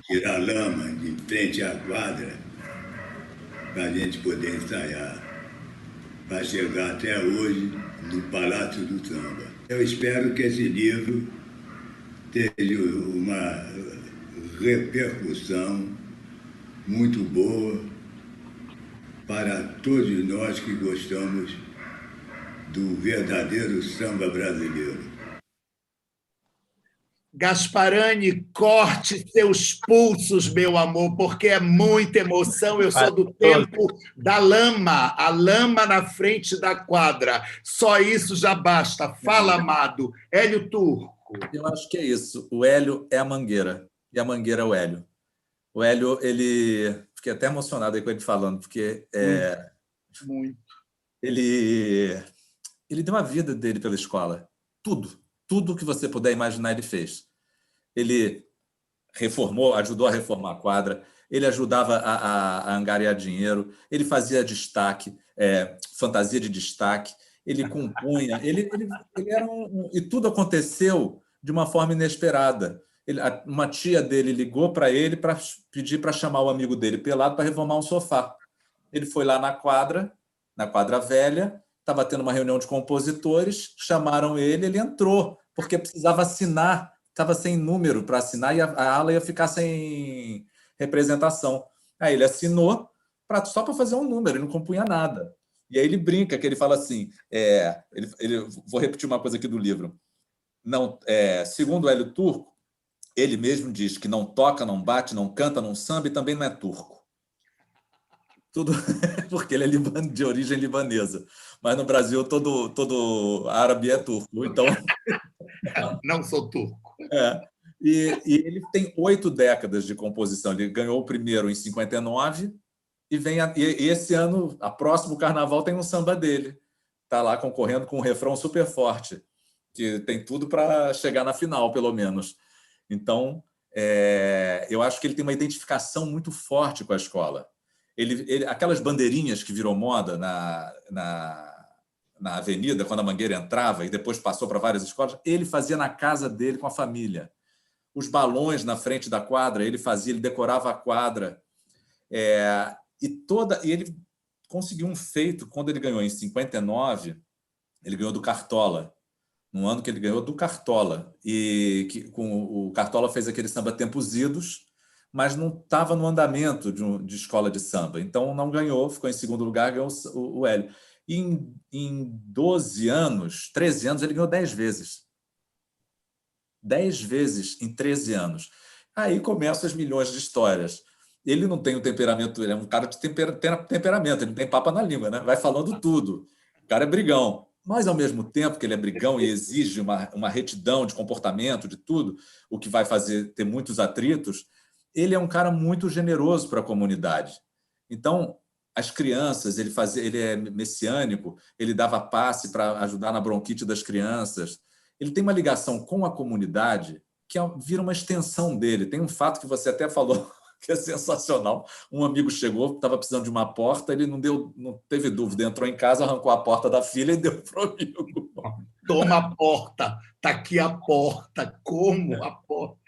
tirar lama de frente à quadra, para a gente poder ensaiar, para chegar até hoje no Palácio do Samba. Eu espero que esse livro tenha uma repercussão muito boa para todos nós que gostamos do verdadeiro samba brasileiro. Gasparani, corte seus pulsos, meu amor, porque é muita emoção. Eu sou do tempo da lama, a lama na frente da quadra. Só isso já basta. Fala, Amado. Hélio Turco. Eu acho que é isso. O Hélio é a Mangueira e a Mangueira é o Hélio. O Hélio, ele... Fiquei até emocionado aí com ele falando, porque muito. Ele deu a vida dele pela escola. Tudo que você puder imaginar, ele fez. Ele reformou, ajudou a reformar a quadra, ele ajudava a angariar dinheiro, ele fazia destaque, fantasia de destaque, ele compunha, ele era e tudo aconteceu de uma forma inesperada. Uma tia dele ligou para ele para pedir para chamar o amigo dele pelado para reformar um sofá. Ele foi lá na quadra velha, estava tendo uma reunião de compositores, chamaram ele entrou, porque precisava assinar, estava sem número para assinar e a ala ia ficar sem representação. Aí ele assinou só para fazer um número, ele não compunha nada. E aí ele brinca, que ele fala assim, vou repetir uma coisa aqui do livro, segundo o Hélio Turco, ele mesmo diz que não toca, não bate, não canta, não samba e também não é turco. Tudo porque ele é de origem libanesa. Mas no Brasil todo árabe é turco. Então... Não sou turco. E ele tem 8 décadas de composição. Ele ganhou o primeiro em 59 e esse ano, a próximo carnaval, tem um samba dele. Está lá concorrendo com um refrão super forte, que tem tudo para chegar na final, pelo menos. Então, eu acho que ele tem uma identificação muito forte com a escola. Aquelas bandeirinhas que virou moda na Avenida, quando a Mangueira entrava e depois passou para várias escolas, ele fazia na casa dele com a família. Os balões na frente da quadra, ele decorava a quadra. E ele conseguiu um feito, quando ele ganhou em 59, ele ganhou do Cartola. No ano que ele ganhou do Cartola. O Cartola fez aquele samba Tempos Idos, mas não estava no andamento de escola de samba. Então, não ganhou, ficou em segundo lugar, ganhou o Hélio. E em 12 anos, 13 anos, ele ganhou 10 vezes. 10 vezes em 13 anos. Aí começam as milhões de histórias. Ele não tem o temperamento, ele é um cara de temperamento, ele não tem papa na língua, né? Vai falando tudo. O cara é brigão. Mas, ao mesmo tempo que ele é brigão e exige uma retidão de comportamento, de tudo, o que vai fazer ter muitos atritos, ele é um cara muito generoso para a comunidade. Então, as crianças, ele é messiânico, ele dava passe para ajudar na bronquite das crianças. Ele tem uma ligação com a comunidade que vira uma extensão dele. Tem um fato que você até falou que é sensacional. Um amigo chegou, estava precisando de uma porta, ele não teve dúvida, entrou em casa, arrancou a porta da filha e deu para o amigo. Toma a porta, está aqui a porta, como a porta.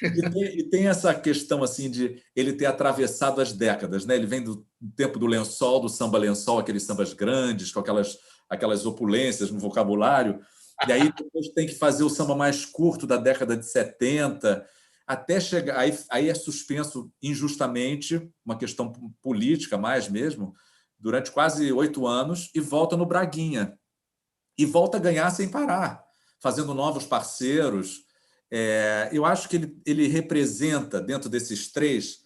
E tem essa questão assim de ele ter atravessado as décadas, né? Ele vem do tempo do lençol, do samba lençol, aqueles sambas grandes, com aquelas opulências no vocabulário, e aí depois tem que fazer o samba mais curto da década de 70, até chegar... Aí é suspenso injustamente, uma questão política mais mesmo, durante quase 8 anos, e volta no Braguinha. E volta a ganhar sem parar, fazendo novos parceiros. Eu acho que ele representa, dentro desses 3,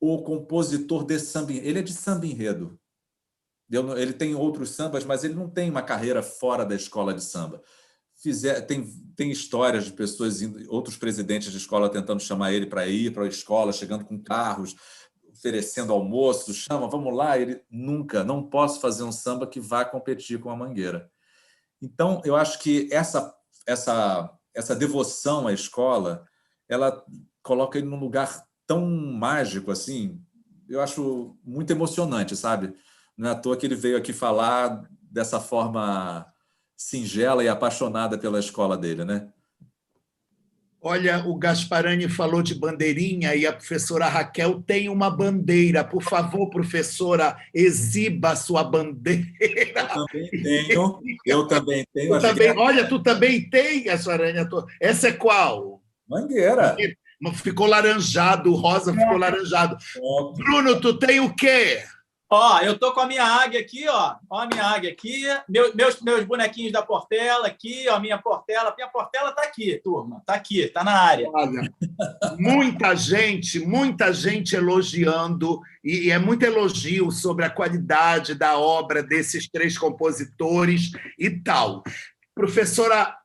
o compositor de samba. Ele é de samba enredo. Ele tem outros sambas, mas ele não tem uma carreira fora da escola de samba. Tem histórias de pessoas, outros presidentes de escola tentando chamar ele para ir para a escola, chegando com carros, oferecendo almoço, chama, vamos lá. Ele nunca, não posso fazer um samba que vá competir com a Mangueira. Então, eu acho que essa devoção à escola, ela coloca ele num lugar tão mágico assim, eu acho muito emocionante, sabe? Não é à toa que ele veio aqui falar dessa forma singela e apaixonada pela escola dele, né? Olha, o Gasparani falou de bandeirinha e a professora Raquel tem uma bandeira. Por favor, professora, exiba a sua bandeira. Eu também tenho. Olha, tu também tem, Gasparani. Essa é qual? Mangueira. Ficou laranjado, o rosa ficou laranjado. Bruno, tu tem o quê? Eu tô com a minha águia aqui, ó. Ó a minha águia aqui, meus bonequinhos da Portela aqui, ó, minha Portela. Minha Portela tá aqui, turma. Tá aqui, tá na área. Olha, muita gente elogiando, e é muito elogio sobre a qualidade da obra desses 3 compositores e tal. Professora,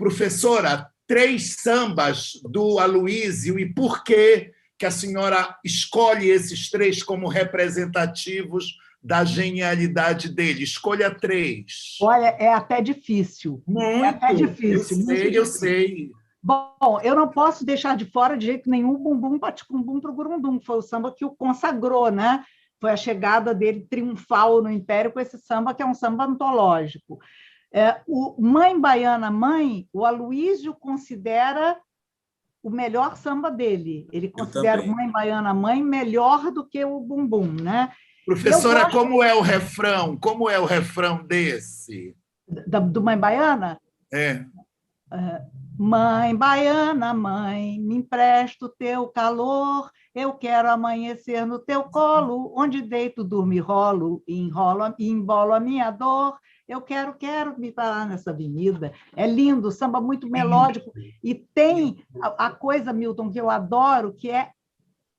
3 sambas do Aloysio, e por que a senhora escolhe esses 3 como representativos da genialidade dele? Escolha 3. Olha, é até difícil. Muito, é até difícil. Eu sei. Bom, eu não posso deixar de fora de jeito nenhum o Bumbum Paticumbum pro Gurundum, foi o samba que o consagrou, né? Foi a chegada dele triunfal no Império com esse samba, que é um samba antológico. O Mãe Baiana Mãe, o Aloysio considera o melhor samba dele. Ele considera o Mãe Baiana Mãe melhor do que o Bumbum, né? Professora, como é o refrão? Como é o refrão desse? Do Mãe Baiana? Mãe Baiana, mãe, me empresta o teu calor, eu quero amanhecer no teu colo, onde deito, durmo e rolo, e embolo a minha dor, eu quero me parar nessa avenida. É lindo, samba muito melódico, e tem a coisa, Milton, que eu adoro, que é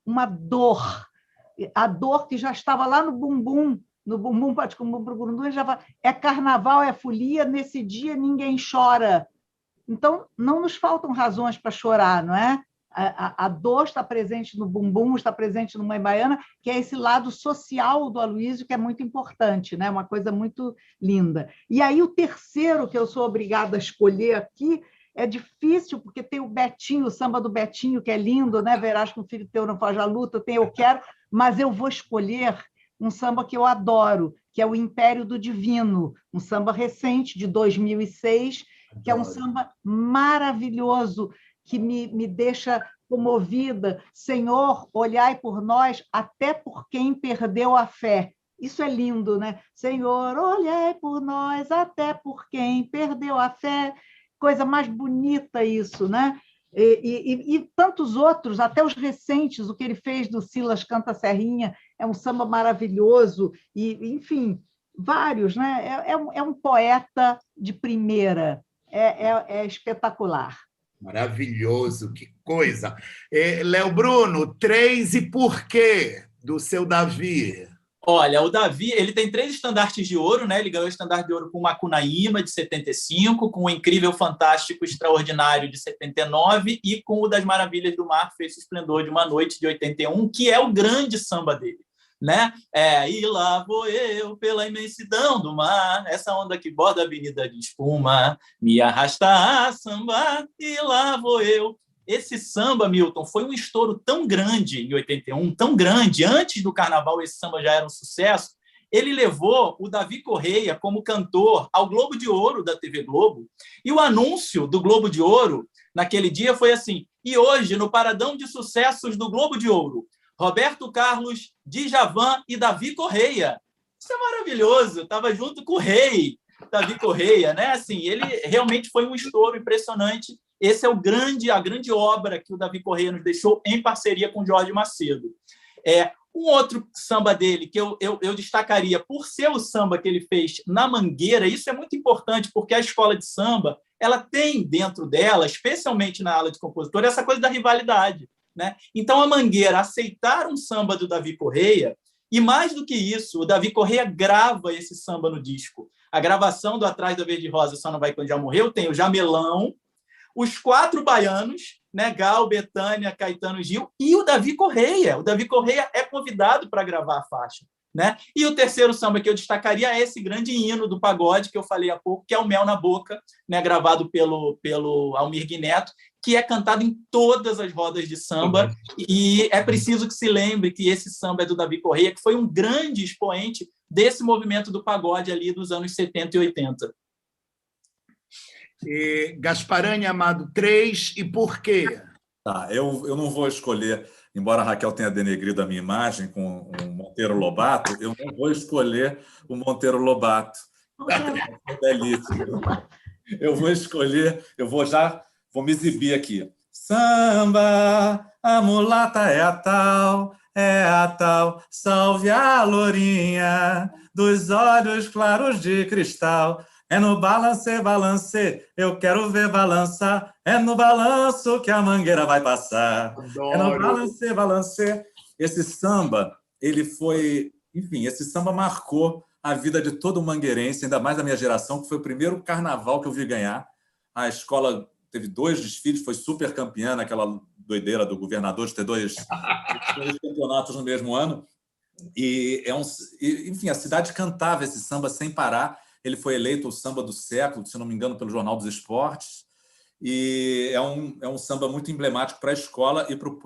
uma dor, a dor que já estava lá no Bumbum Paticumbum pro Gurundum, já fala, é carnaval, é folia, nesse dia ninguém chora. Então, não nos faltam razões para chorar, não é? A dor está presente no Bumbum, está presente no Mãe Baiana, que é esse lado social do Aloysio, que é muito importante, né? Uma coisa muito linda. E aí, o terceiro que eu sou obrigada a escolher aqui é difícil, porque tem o Betinho, o samba do Betinho, que é lindo, né? Verás que um filho teu não foge à luta, tem Eu Quero, mas eu vou escolher um samba que eu adoro, que é o Império do Divino, um samba recente, de 2006, que é um samba maravilhoso, que me deixa comovida. Senhor, olhai por nós, até por quem perdeu a fé. Isso é lindo, né? Senhor, olhai por nós, até por quem perdeu a fé. Coisa mais bonita isso, né? E tantos outros, até os recentes, o que ele fez do Silas Canta Serrinha, é um samba maravilhoso, e, enfim, vários, né? É um poeta de primeira, é espetacular. Maravilhoso, que coisa. Léo Bruno, 3 e por quê do seu Davi? Olha, o Davi, ele tem 3 estandartes de ouro, né? Ele ganhou o estandarte de ouro com o Macunaíma, de 75, com o Incrível, Fantástico, Extraordinário, de 79, e com o Das Maravilhas do Mar, Fez o Esplendor de uma Noite, de 81, que é o grande samba dele. né? E lá vou eu pela imensidão do mar, essa onda que borda a avenida de espuma, me arrasta a samba, e lá vou eu. Esse samba, Milton, foi um estouro tão grande em 81, tão grande, antes do Carnaval esse samba já era um sucesso, ele levou o Davi Correia como cantor ao Globo de Ouro da TV Globo, e o anúncio do Globo de Ouro naquele dia foi assim: e hoje, no paradão de sucessos do Globo de Ouro, Roberto Carlos, Djavan e Davi Correia. Isso é maravilhoso, estava junto com o rei Davi Correia, né? Assim, ele realmente foi um estouro impressionante. Esse é a grande obra que o Davi Correia nos deixou em parceria com Jorge Macedo. Um outro samba dele que eu destacaria por ser o samba que ele fez na Mangueira. Isso é muito importante, porque a escola de samba ela tem dentro dela, especialmente na aula de compositor, essa coisa da rivalidade, né? Então, a Mangueira aceitar um samba do Davi Correia, e mais do que isso, o Davi Correia grava esse samba no disco. A gravação do Atrás da Verde Rosa Só Não Vai Quando Já Morreu tem o Jamelão, os 4 baianos, né? Gal, Bethânia, Caetano, Gil, e o Davi Correia. O Davi Correia é convidado para gravar a faixa, né? E o terceiro samba que eu destacaria é esse grande hino do pagode que eu falei há pouco, que é o Mel na Boca, né? Gravado pelo Almir Guineto, que é cantado em todas as rodas de samba, e é preciso que se lembre que esse samba é do Davi Correia, que foi um grande expoente desse movimento do pagode ali dos anos 70 e 80. Gasparani Amado 3, e por quê? Tá, eu não vou escolher, embora a Raquel tenha denegrido a minha imagem com o Monteiro Lobato, eu não vou escolher o Monteiro Lobato. É belíssimo. Eu vou escolher, vou me exibir aqui. Samba, a mulata é a tal, salve a lourinha dos olhos claros de cristal. É no balance, eu quero ver balançar. É no balanço que a mangueira vai passar. Adoro. É no balance. Esse samba, ele foi... Enfim, esse samba marcou a vida de todo mangueirense, ainda mais da minha geração, que foi o primeiro carnaval que eu vi ganhar. A escola teve 2 desfiles, foi super campeã naquela doideira do governador de ter 2 campeonatos no mesmo ano. Enfim, a cidade cantava esse samba sem parar. Ele foi eleito o samba do século, se não me engano, pelo Jornal dos Esportes. E é um samba muito emblemático para a escola e para o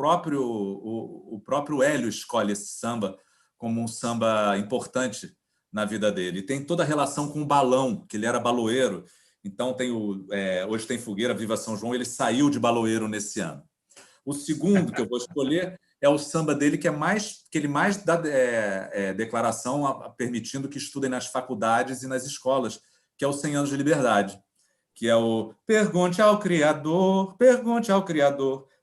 próprio Hélio escolhe esse samba como um samba importante na vida dele. E tem toda a relação com o balão, que ele era baloeiro. Então, hoje tem Fogueira, Viva São João, ele saiu de baloeiro nesse ano. O segundo que eu vou escolher é o samba dele que ele mais dá declaração permitindo que estudem nas faculdades e nas escolas, que é o 100 Anos de Liberdade, que é o pergunte ao Criador,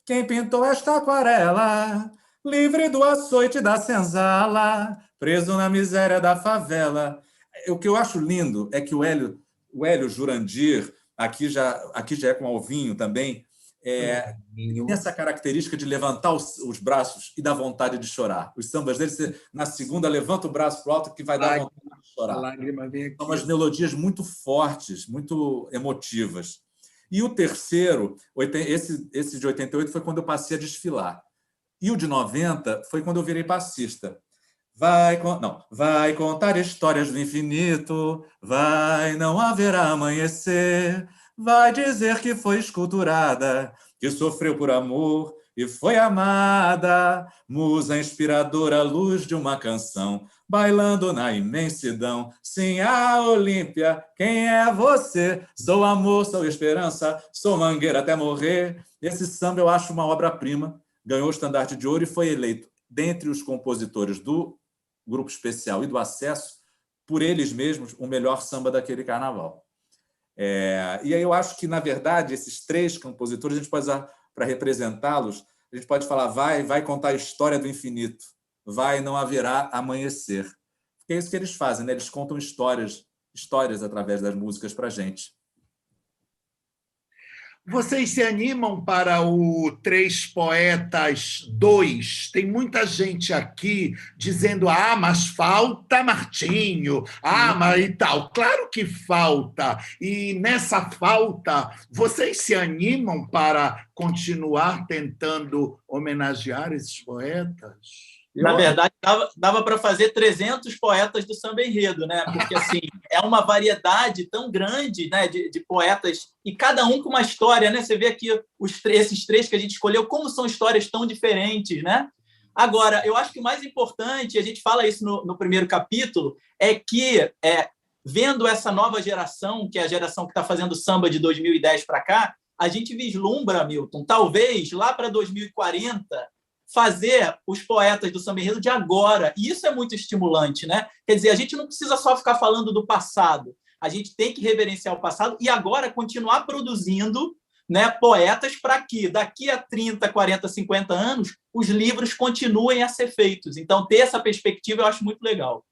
quem pintou esta aquarela, livre do açoite da senzala, preso na miséria da favela. O que eu acho lindo é que o Hélio Jurandir, aqui já é com Alvinho também, tem essa característica de levantar os braços e dar vontade de chorar. Os sambas dele, você, na segunda, levanta o braço para o alto que vai dar vontade de chorar. São umas melodias muito fortes, muito emotivas. E o terceiro, esse de 88, foi quando eu passei a desfilar. E o de 90 foi quando eu virei passista. Vai contar histórias do infinito, não haverá amanhecer, vai dizer que foi esculturada, que sofreu por amor e foi amada, musa inspiradora, luz de uma canção, bailando na imensidão, sim, a Olímpia, quem é você? Sou amor, sou esperança, sou mangueira até morrer. Esse samba eu acho uma obra-prima, ganhou o estandarte de ouro e foi eleito, dentre os compositores do Grupo Especial e do Acesso, por eles mesmos, o melhor samba daquele carnaval. E aí eu acho que, na verdade, esses 3 compositores, a gente pode usar para representá-los, a gente pode falar, vai contar a história do infinito, não haverá amanhecer. Porque é isso que eles fazem, né? Eles contam histórias através das músicas para a gente. Vocês se animam para o 3 Poetas 2? Tem muita gente aqui dizendo, mas falta Martinho, mas e tal. Claro que falta. E nessa falta, vocês se animam para continuar tentando homenagear esses poetas? Na verdade, dava para fazer 300 poetas do samba enredo, né? Porque assim, é uma variedade tão grande, né, de poetas, e cada um com uma história, né? Você vê aqui esses três que a gente escolheu, como são histórias tão diferentes, né? Agora, eu acho que o mais importante, a gente fala isso no primeiro capítulo, é que, vendo essa nova geração, que é a geração que está fazendo samba de 2010 para cá, a gente vislumbra, Milton, talvez lá para 2040, fazer os poetas do samba enredo de agora. E isso é muito estimulante, né? Quer dizer, a gente não precisa só ficar falando do passado, a gente tem que reverenciar o passado e agora continuar produzindo, né, poetas para que daqui a 30, 40, 50 anos os livros continuem a ser feitos. Então, ter essa perspectiva eu acho muito legal.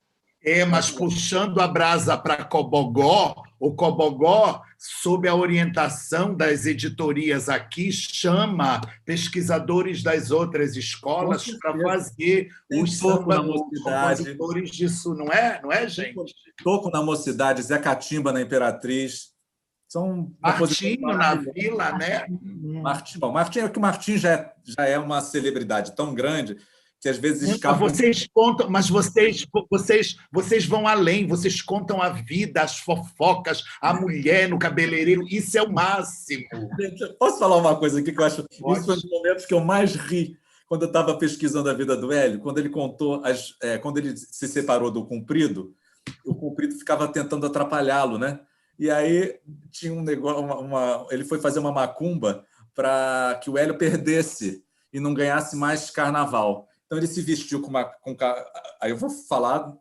Mas puxando a brasa para Cobogó, o Cobogó, sob a orientação das editorias aqui, chama pesquisadores das outras escolas para fazer os compositores disso, não é, gente? Toco na Mocidade, Zé Catimba na Imperatriz. São Martinho na Vila, né? Martinho, bom, Martinho, é que o Martinho já é uma celebridade tão grande que às vezes escapa. Vocês contam, mas vocês vão além, vocês contam a vida, as fofocas, a mulher no cabeleireiro, isso é o máximo. Posso falar uma coisa aqui que eu acho. Isso foi um dos momentos que eu mais ri quando eu estava pesquisando a vida do Hélio, quando ele contou quando ele se separou do Cumprido, o Cumprido ficava tentando atrapalhá-lo, né? E aí tinha um negócio, ele foi fazer uma macumba para que o Hélio perdesse e não ganhasse mais carnaval. Então, ele se vestiu aí eu vou falar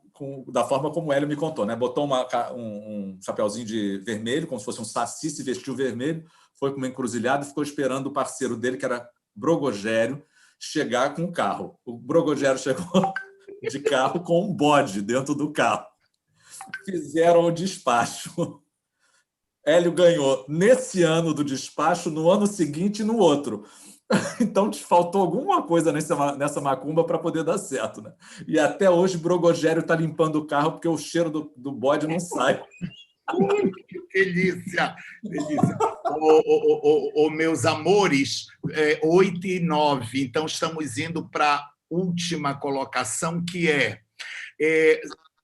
da forma como o Hélio me contou, né? Botou um chapeuzinho de vermelho, como se fosse um saci, se vestiu vermelho, foi para uma encruzilhada e ficou esperando o parceiro dele, que era Brogogério, chegar com o carro. O Brogogério chegou de carro com um bode dentro do carro. Fizeram o despacho. Hélio ganhou nesse ano do despacho, no ano seguinte e no outro. Então, te faltou alguma coisa nessa macumba para poder dar certo, né? E até hoje o Brogogério está limpando o carro porque o cheiro do bode não sai. Que delícia! Meus amores, 8 e 9. Então, estamos indo para a última colocação, que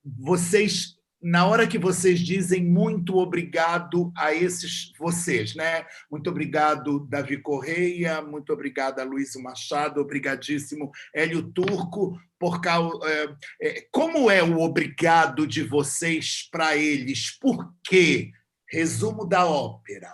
vocês... Na hora que vocês dizem muito obrigado a vocês, né? Muito obrigado, Davi Correia, muito obrigado, Luísio Machado, obrigadíssimo, Hélio Turco, como é o obrigado de vocês para eles? Por quê? Resumo da ópera.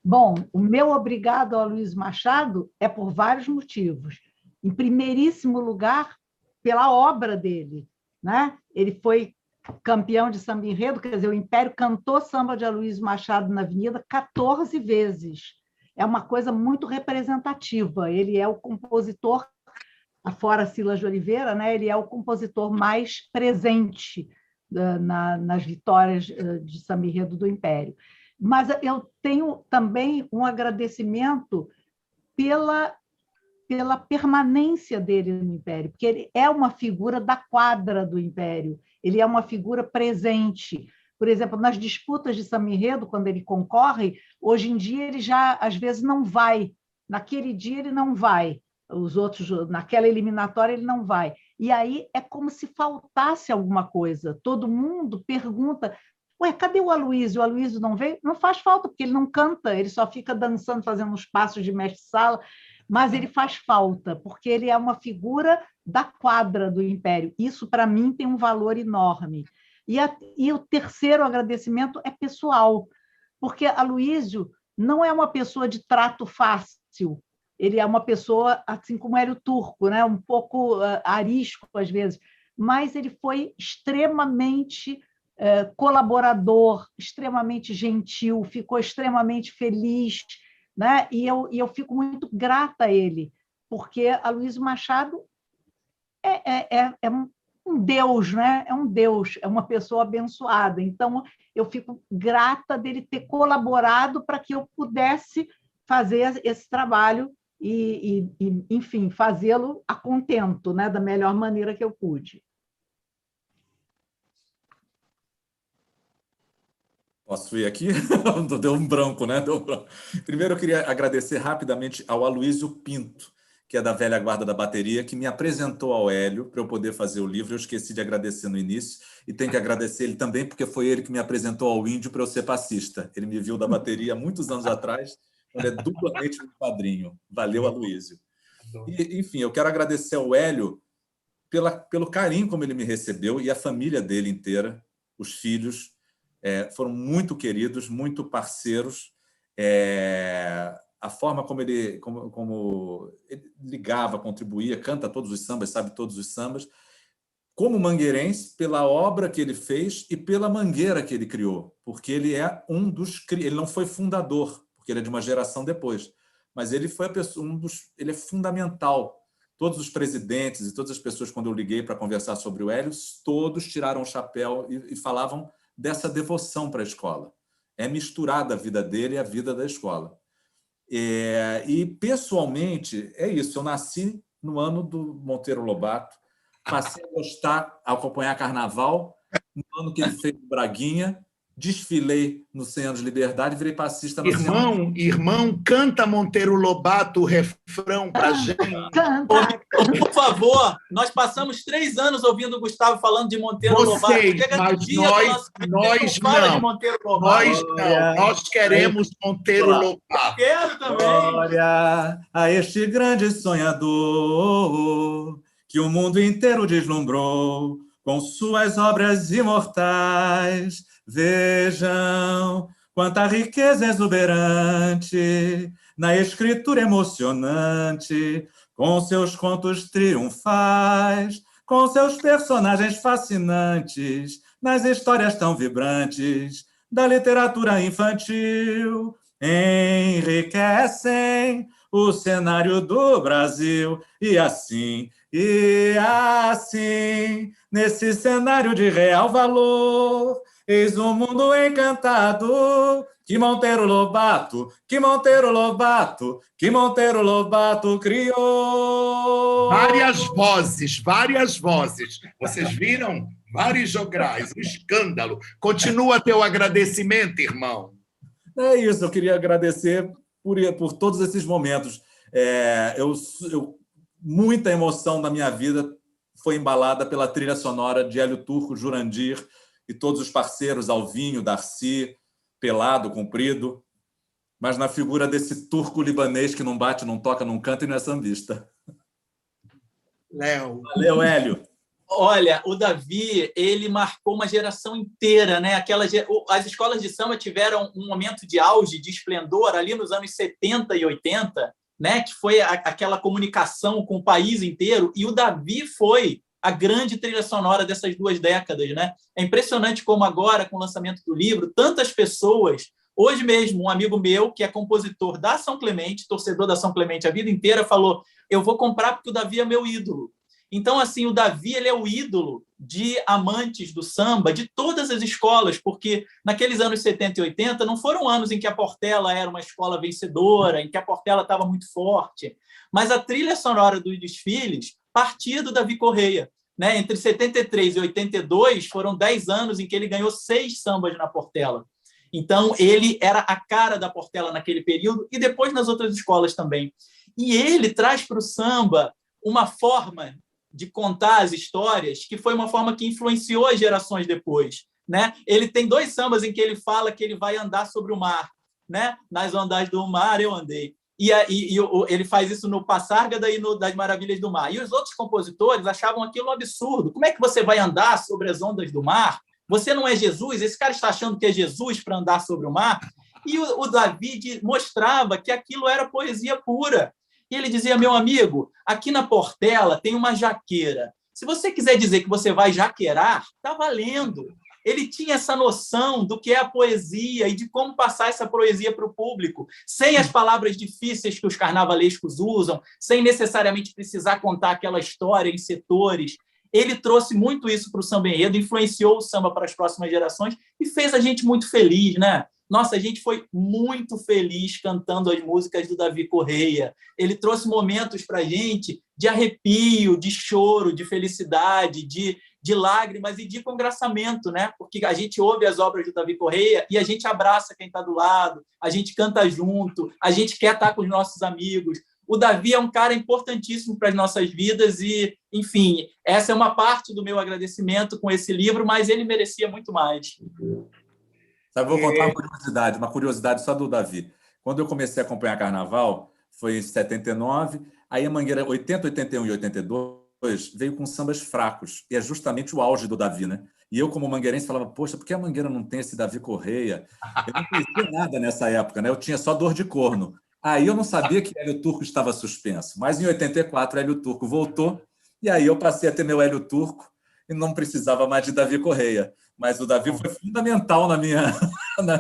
Bom, o meu obrigado ao Luísio Machado é por vários motivos. Em primeiríssimo lugar, pela obra dele, né? Ele foi campeão de samba enredo, quer dizer, o Império cantou samba de Aloysio Machado na Avenida 14 vezes. É uma coisa muito representativa. Ele é o compositor, fora Silas de Oliveira, né? Ele é o compositor mais presente nas vitórias de samba enredo do Império. Mas eu tenho também um agradecimento pela permanência dele no Império, porque ele é uma figura da quadra do Império, ele é uma figura presente. Por exemplo, nas disputas de samba enredo, quando ele concorre, hoje em dia ele já, às vezes, não vai. Naquele dia ele não vai, os outros, naquela eliminatória ele não vai. E aí é como se faltasse alguma coisa. Todo mundo pergunta, ué, cadê o Aloysio? O Aloysio não veio? Não faz falta, porque ele não canta, ele só fica dançando, fazendo uns passos de mestre-sala, mas ele faz falta, porque ele é uma figura da quadra do Império. Isso, para mim, tem um valor enorme. E o terceiro agradecimento é pessoal, porque Aloysio não é uma pessoa de trato fácil, ele é uma pessoa, assim como Hélio Turco, né? Um pouco arisco, às vezes, mas ele foi extremamente colaborador, extremamente gentil, ficou extremamente feliz, né? E eu fico muito grata a ele, porque Aloysio Machado é um Deus, né? É um Deus, é uma pessoa abençoada. Então, eu fico grata dele ter colaborado para que eu pudesse fazer esse trabalho e enfim, fazê-lo a contento, né? Da melhor maneira que eu pude. Posso ir aqui? Deu um branco, né? Deu um branco. Primeiro, eu queria agradecer rapidamente ao Aloysio Pinto, que é da velha guarda da bateria, que me apresentou ao Hélio para eu poder fazer o livro. Eu esqueci de agradecer no início, e tenho que agradecer ele também, porque foi ele que me apresentou ao Índio para eu ser passista. Ele me viu da bateria há muitos anos atrás, ele é duplamente meu padrinho. Valeu, Aloísio. E, enfim, eu quero agradecer ao Hélio pelo carinho como ele me recebeu, e a família dele inteira, os filhos, foram muito queridos, muito parceiros. A forma como ele ligava, contribuía, canta todos os sambas, sabe todos os sambas, como mangueirense, pela obra que ele fez e pela mangueira que ele criou, porque ele é ele não foi fundador, porque ele é de uma geração depois, mas ele foi ele é fundamental. Todos os presidentes e todas as pessoas, quando eu liguei para conversar sobre o Hélio, todos tiraram o chapéu e falavam dessa devoção para a escola. É misturada a vida dele e a vida da escola. E, pessoalmente, é isso. Eu nasci no ano do Monteiro Lobato, passei a gostar, a acompanhar carnaval, no ano que ele fez Braguinha, desfilei no 100 anos de liberdade, virei passista no Irmão, canta Monteiro Lobato o refrão pra gente. Por favor, nós passamos 3 anos ouvindo o Gustavo falando de Monteiro Lobato. Mas nós não. Nós queremos Monteiro Lobato. Quero também. Glória a este grande sonhador que o mundo inteiro deslumbrou com suas obras imortais. Vejam quanta riqueza exuberante na escritura emocionante, com seus contos triunfais, com seus personagens fascinantes, nas histórias tão vibrantes da literatura infantil, enriquecem o cenário do Brasil. E assim, nesse cenário de real valor, eis um mundo encantado que Monteiro Lobato criou. Várias vozes. Vocês viram? Vários jograis, um escândalo. Continua teu agradecimento, irmão. É isso, eu queria agradecer por todos esses momentos. Muita emoção da minha vida foi embalada pela trilha sonora de Hélio Turco, Jurandir e todos os parceiros, Alvinho, Darcy, Pelado, Comprido, mas na figura desse turco libanês que não bate, não toca, não canta e não é sambista. Léo. Valeu, Hélio. Olha, o Davi, ele marcou uma geração inteira, né? As escolas de samba tiveram um momento de auge, de esplendor ali nos anos 70 e 80, né? Que foi aquela comunicação com o país inteiro, e o Davi foi a grande trilha sonora dessas 2 décadas, né? É impressionante como agora, com o lançamento do livro, tantas pessoas... Hoje mesmo, um amigo meu, que é compositor da São Clemente, torcedor da São Clemente a vida inteira, falou: eu vou comprar porque o Davi é meu ídolo. Então, assim, o Davi, ele é o ídolo de amantes do samba, de todas as escolas, porque naqueles anos 70 e 80 não foram anos em que a Portela era uma escola vencedora, em que a Portela estava muito forte, mas a trilha sonora dos desfiles partia do Davi Correia, né? Entre 73 e 82 foram 10 anos em que ele ganhou 6 sambas na Portela. Então, ele era a cara da Portela naquele período e depois nas outras escolas também. E ele traz para o samba uma forma de contar as histórias que foi uma forma que influenciou as gerações depois, né? Ele tem 2 sambas em que ele fala que ele vai andar sobre o mar, né? Nas ondas do mar eu andei. E ele faz isso no Passárgada e no Das Maravilhas do Mar. E os outros compositores achavam aquilo um absurdo. Como é que você vai andar sobre as ondas do mar? Você não é Jesus? Esse cara está achando que é Jesus para andar sobre o mar? E o Davi mostrava que aquilo era poesia pura. E ele dizia: meu amigo, aqui na Portela tem uma jaqueira. Se você quiser dizer que você vai jaqueirar, está valendo. Ele tinha essa noção do que é a poesia e de como passar essa poesia para o público, sem as palavras difíceis que os carnavalescos usam, sem necessariamente precisar contar aquela história em setores. Ele trouxe muito isso para o samba enredo, influenciou o samba para as próximas gerações e fez a gente muito feliz, né? Nossa, a gente foi muito feliz cantando as músicas do Davi Correia. Ele trouxe momentos para a gente de arrepio, de choro, de felicidade, de lágrimas e de congraçamento, né? Porque a gente ouve as obras do Davi Correia e a gente abraça quem está do lado, a gente canta junto, a gente quer estar com os nossos amigos. o Davi é um cara importantíssimo para as nossas vidas e, enfim, essa é uma parte do meu agradecimento com esse livro, mas ele merecia muito mais. Sabe, vou contar uma curiosidade só do Davi. Quando eu comecei a acompanhar Carnaval, foi em 79, aí a Mangueira, 80, 81 e 82, veio com sambas fracos, e é justamente o auge do Davi, né? E eu, como mangueirense, falava, poxa, por que a Mangueira não tem esse Davi Correia? Eu não conhecia nada nessa época, né? Eu tinha só Dor de Corno. Aí eu não sabia que Hélio Turco estava suspenso, mas em 84 Hélio Turco voltou, e aí eu passei a ter meu Hélio Turco e não precisava mais de Davi Correia. Mas o Davi foi fundamental na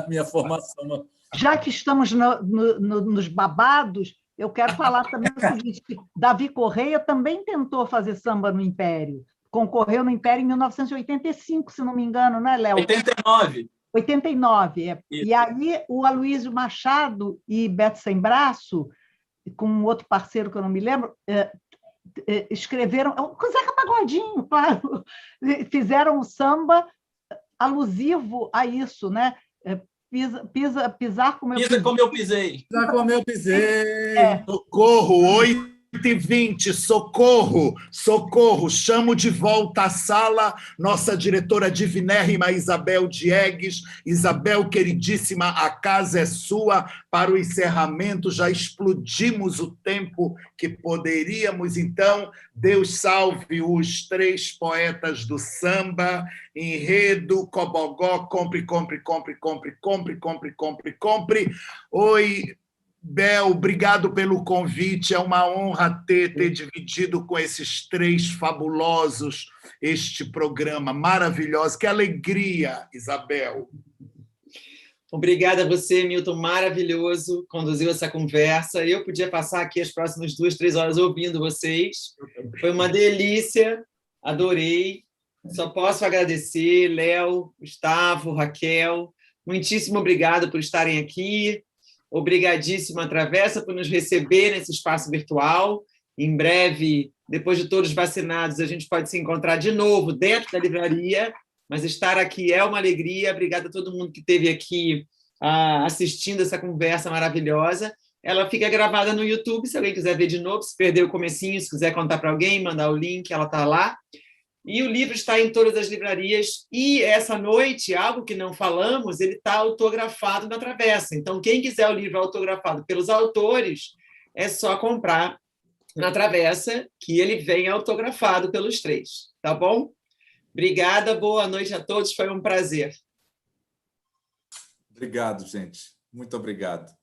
minha formação. Já que estamos nos babados, eu quero falar também o seguinte: Davi Correia também tentou fazer samba no Império. Concorreu no Império em 1985, se não me engano, né, Léo? 89. 89, é. E aí o Aloysio Machado e Beto Sem Braço, com um outro parceiro que eu não me lembro, escreveram, com Zeca Pagodinho, claro, fizeram um samba alusivo a isso, né? Pisar como eu Pisa como eu pisei. Pisar como eu pisei. Socorro, 8h20, socorro, socorro. Chamo de volta à sala nossa diretora divinérrima Isabel Diegues. Isabel, queridíssima, a casa é sua para o encerramento. Já explodimos o tempo que poderíamos. Então, Deus salve os 3 poetas do samba. Enredo, Cobogó, compre, compre, compre, compre, compre, compre, compre, compre. Oi, Bel, obrigado pelo convite. É uma honra ter dividido com esses 3 fabulosos este programa maravilhoso. Que alegria, Isabel. Obrigada a você, Milton, maravilhoso, conduziu essa conversa. Eu podia passar aqui as próximas 2, 3 horas ouvindo vocês. Foi uma delícia, adorei. Só posso agradecer, Léo, Gustavo, Raquel. Muitíssimo obrigado por estarem aqui. Obrigadíssimo, Travessa, por nos receber nesse espaço virtual. Em breve, depois de todos vacinados, a gente pode se encontrar de novo dentro da livraria, mas estar aqui é uma alegria. Obrigada a todo mundo que esteve aqui assistindo essa conversa maravilhosa. Ela fica gravada no YouTube, se alguém quiser ver de novo, se perdeu o comecinho, se quiser contar para alguém, mandar o link, ela está lá. E o livro está em todas as livrarias. E essa noite, algo que não falamos, ele está autografado na Travessa. Então, quem quiser o livro autografado pelos autores, é só comprar na Travessa, que ele vem autografado pelos 3. Tá bom? Obrigada, boa noite a todos. Foi um prazer. Obrigado, gente. Muito obrigado.